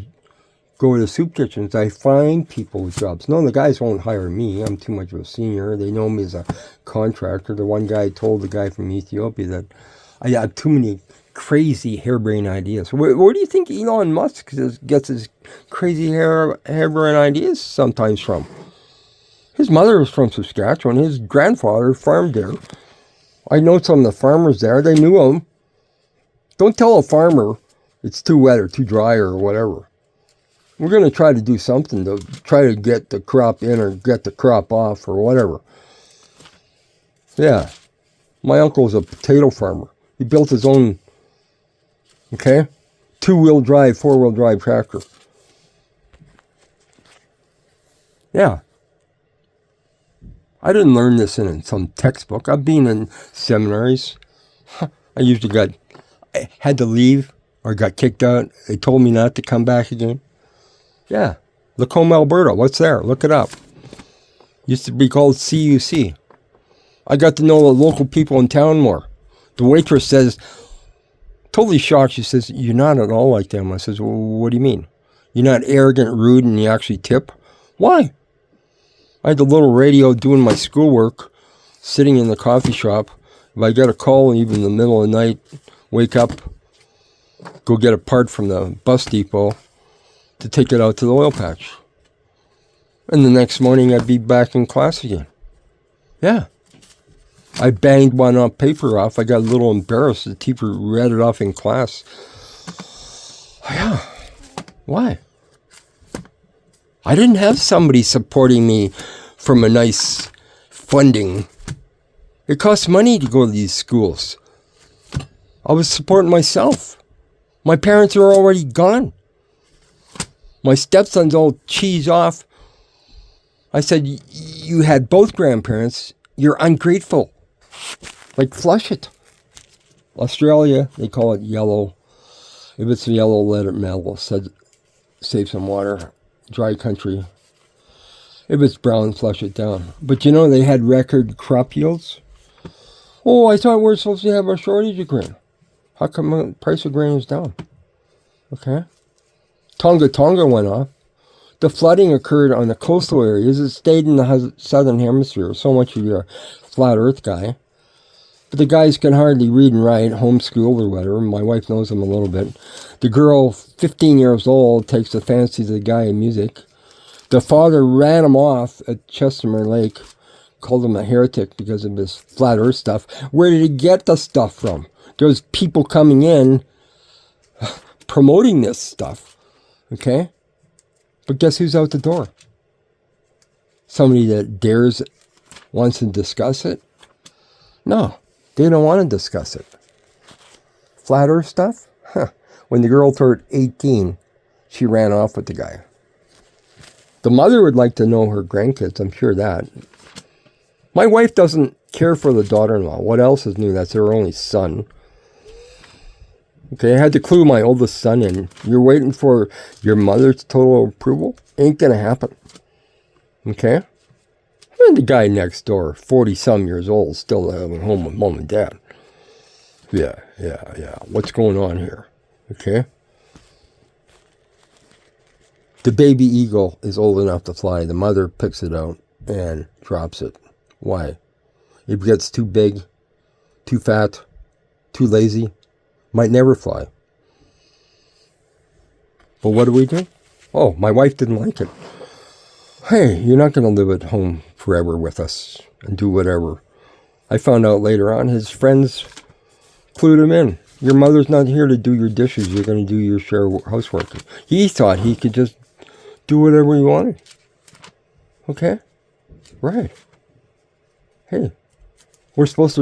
go to the soup kitchens. I find people with jobs. No, the guys won't hire me. I'm too much of a senior. They know me as a contractor. The one guy told the guy from Ethiopia that I had too many crazy harebrained ideas. Where do you think Elon Musk gets his crazy harebrained ideas sometimes from? His mother was from Saskatchewan. His grandfather farmed there. I know some of the farmers there. They knew him. Don't tell a farmer it's too wet or too dry or whatever. We're going to try to do something to try to get the crop in or get the crop off or whatever. Yeah. My uncle's a potato farmer. He built his own, okay, 2-wheel drive, 4-wheel drive tractor. Yeah. I didn't learn this in some textbook. I've been in seminaries. I usually had to leave or got kicked out. They told me not to come back again. Yeah. Lacombe, Alberta. What's there? Look it up. Used to be called CUC. I got to know the local people in town more. The waitress says, totally shocked, she says, you're not at all like them. I says, well, what do you mean? You're not arrogant, rude, and you actually tip? Why? I had the little radio doing my schoolwork, sitting in the coffee shop. If I got a call even in the middle of the night, wake up, go get a part from the bus depot to take it out to the oil patch. And the next morning I'd be back in class again. Yeah. I banged one paper off. I got a little embarrassed. The teacher read it off in class. Yeah. Why? I didn't have somebody supporting me from a nice funding. It costs money to go to these schools. I was supporting myself. My parents are already gone. My stepson's all cheese off. I said, you had both grandparents. You're ungrateful. Like, flush it. Australia, they call it yellow. If it's yellow, let it mellow. Save some water. Dry country. If it's brown, flush it down. But you know, they had record crop yields. Oh, I thought we were supposed to have a shortage of grain. How come the price of grain is down? Okay. Tonga went off. The flooding occurred on the coastal areas. It stayed in the southern hemisphere. So much of your flat earth guy. But the guys can hardly read and write, homeschooled or whatever. My wife knows them a little bit. The girl, 15 years old, takes a fancy to the guy in music. The father ran him off at Chestermere Lake, called him a heretic because of his flat earth stuff. Where did he get the stuff from? There's people coming in promoting this stuff, okay? But guess who's out the door? Somebody that wants to discuss it? No, they don't want to discuss it. Flat earth stuff? Huh. When the girl turned 18, she ran off with the guy. The mother would like to know her grandkids, I'm sure that. My wife doesn't care for the daughter-in-law. What else is new? That's her only son. Okay, I had to clue my oldest son in. You're waiting for your mother's total approval? Ain't gonna happen. Okay? And the guy next door, 40-some years old, still living home with mom and dad. Yeah. What's going on here? Okay? The baby eagle is old enough to fly. The mother picks it out and drops it. Why? It gets too big, too fat, too lazy. Might never fly. But what do? Oh, my wife didn't like it. Hey, you're not going to live at home forever with us and do whatever. I found out later on his friends clued him in. Your mother's not here to do your dishes. You're going to do your share of housework. He thought he could just do whatever he wanted. Okay? Right. Hey, we're supposed to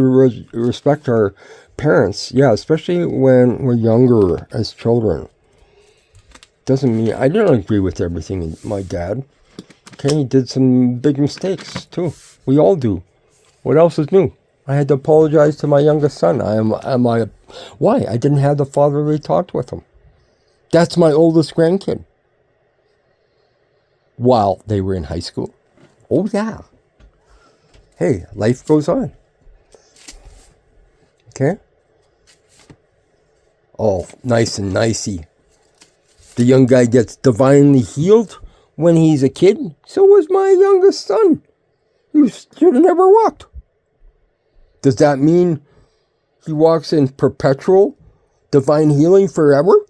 respect our parents. Yeah, especially when we're younger as children. Doesn't mean I don't agree with everything my dad. Okay, he did some big mistakes too. We all do. What else is new? I had to apologize to my youngest son. Why? I didn't have the fatherly talk with him. That's my oldest grandkid. While they were in high school. Oh yeah. Hey, life goes on. Okay? Oh, nice and nicey. The young guy gets divinely healed when he's a kid. So was my youngest son. He should have never walked. Does that mean he walks in perpetual divine healing forever?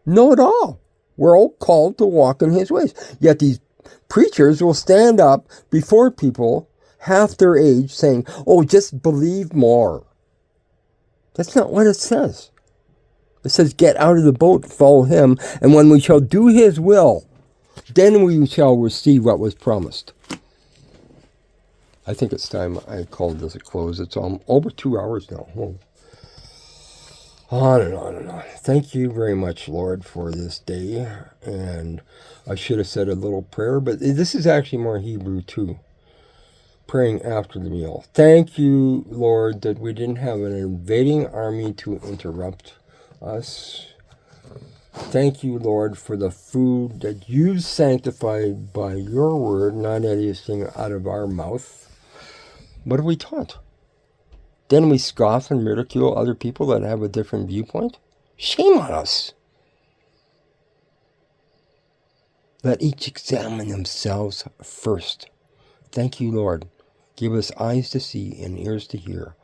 No at all. We're all called to walk in his ways. Yet these preachers will stand up before people half their age saying, oh, just believe more. That's not what it says. It says, get out of the boat, follow him, and when we shall do his will, then we shall receive what was promised. I think it's time I called this a close. It's over 2 hours now. Oh. On and on and on. Thank you very much, Lord, for this day. And I should have said a little prayer, but this is actually more Hebrew too. Praying after the meal. Thank you, Lord, that we didn't have an invading army to interrupt us. Thank you, Lord, for the food that you've sanctified by your word, not anything out of our mouth. What are we taught? Then we scoff and ridicule other people that have a different viewpoint? Shame on us. Let each examine themselves first. Thank you, Lord. Give us eyes to see and ears to hear.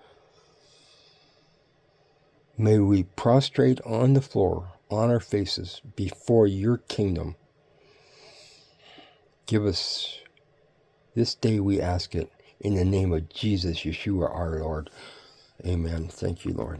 May we prostrate on the floor, on our faces, before your kingdom. Give us this day, we ask it, in the name of Jesus, Yeshua, our Lord. Amen. Thank you, Lord.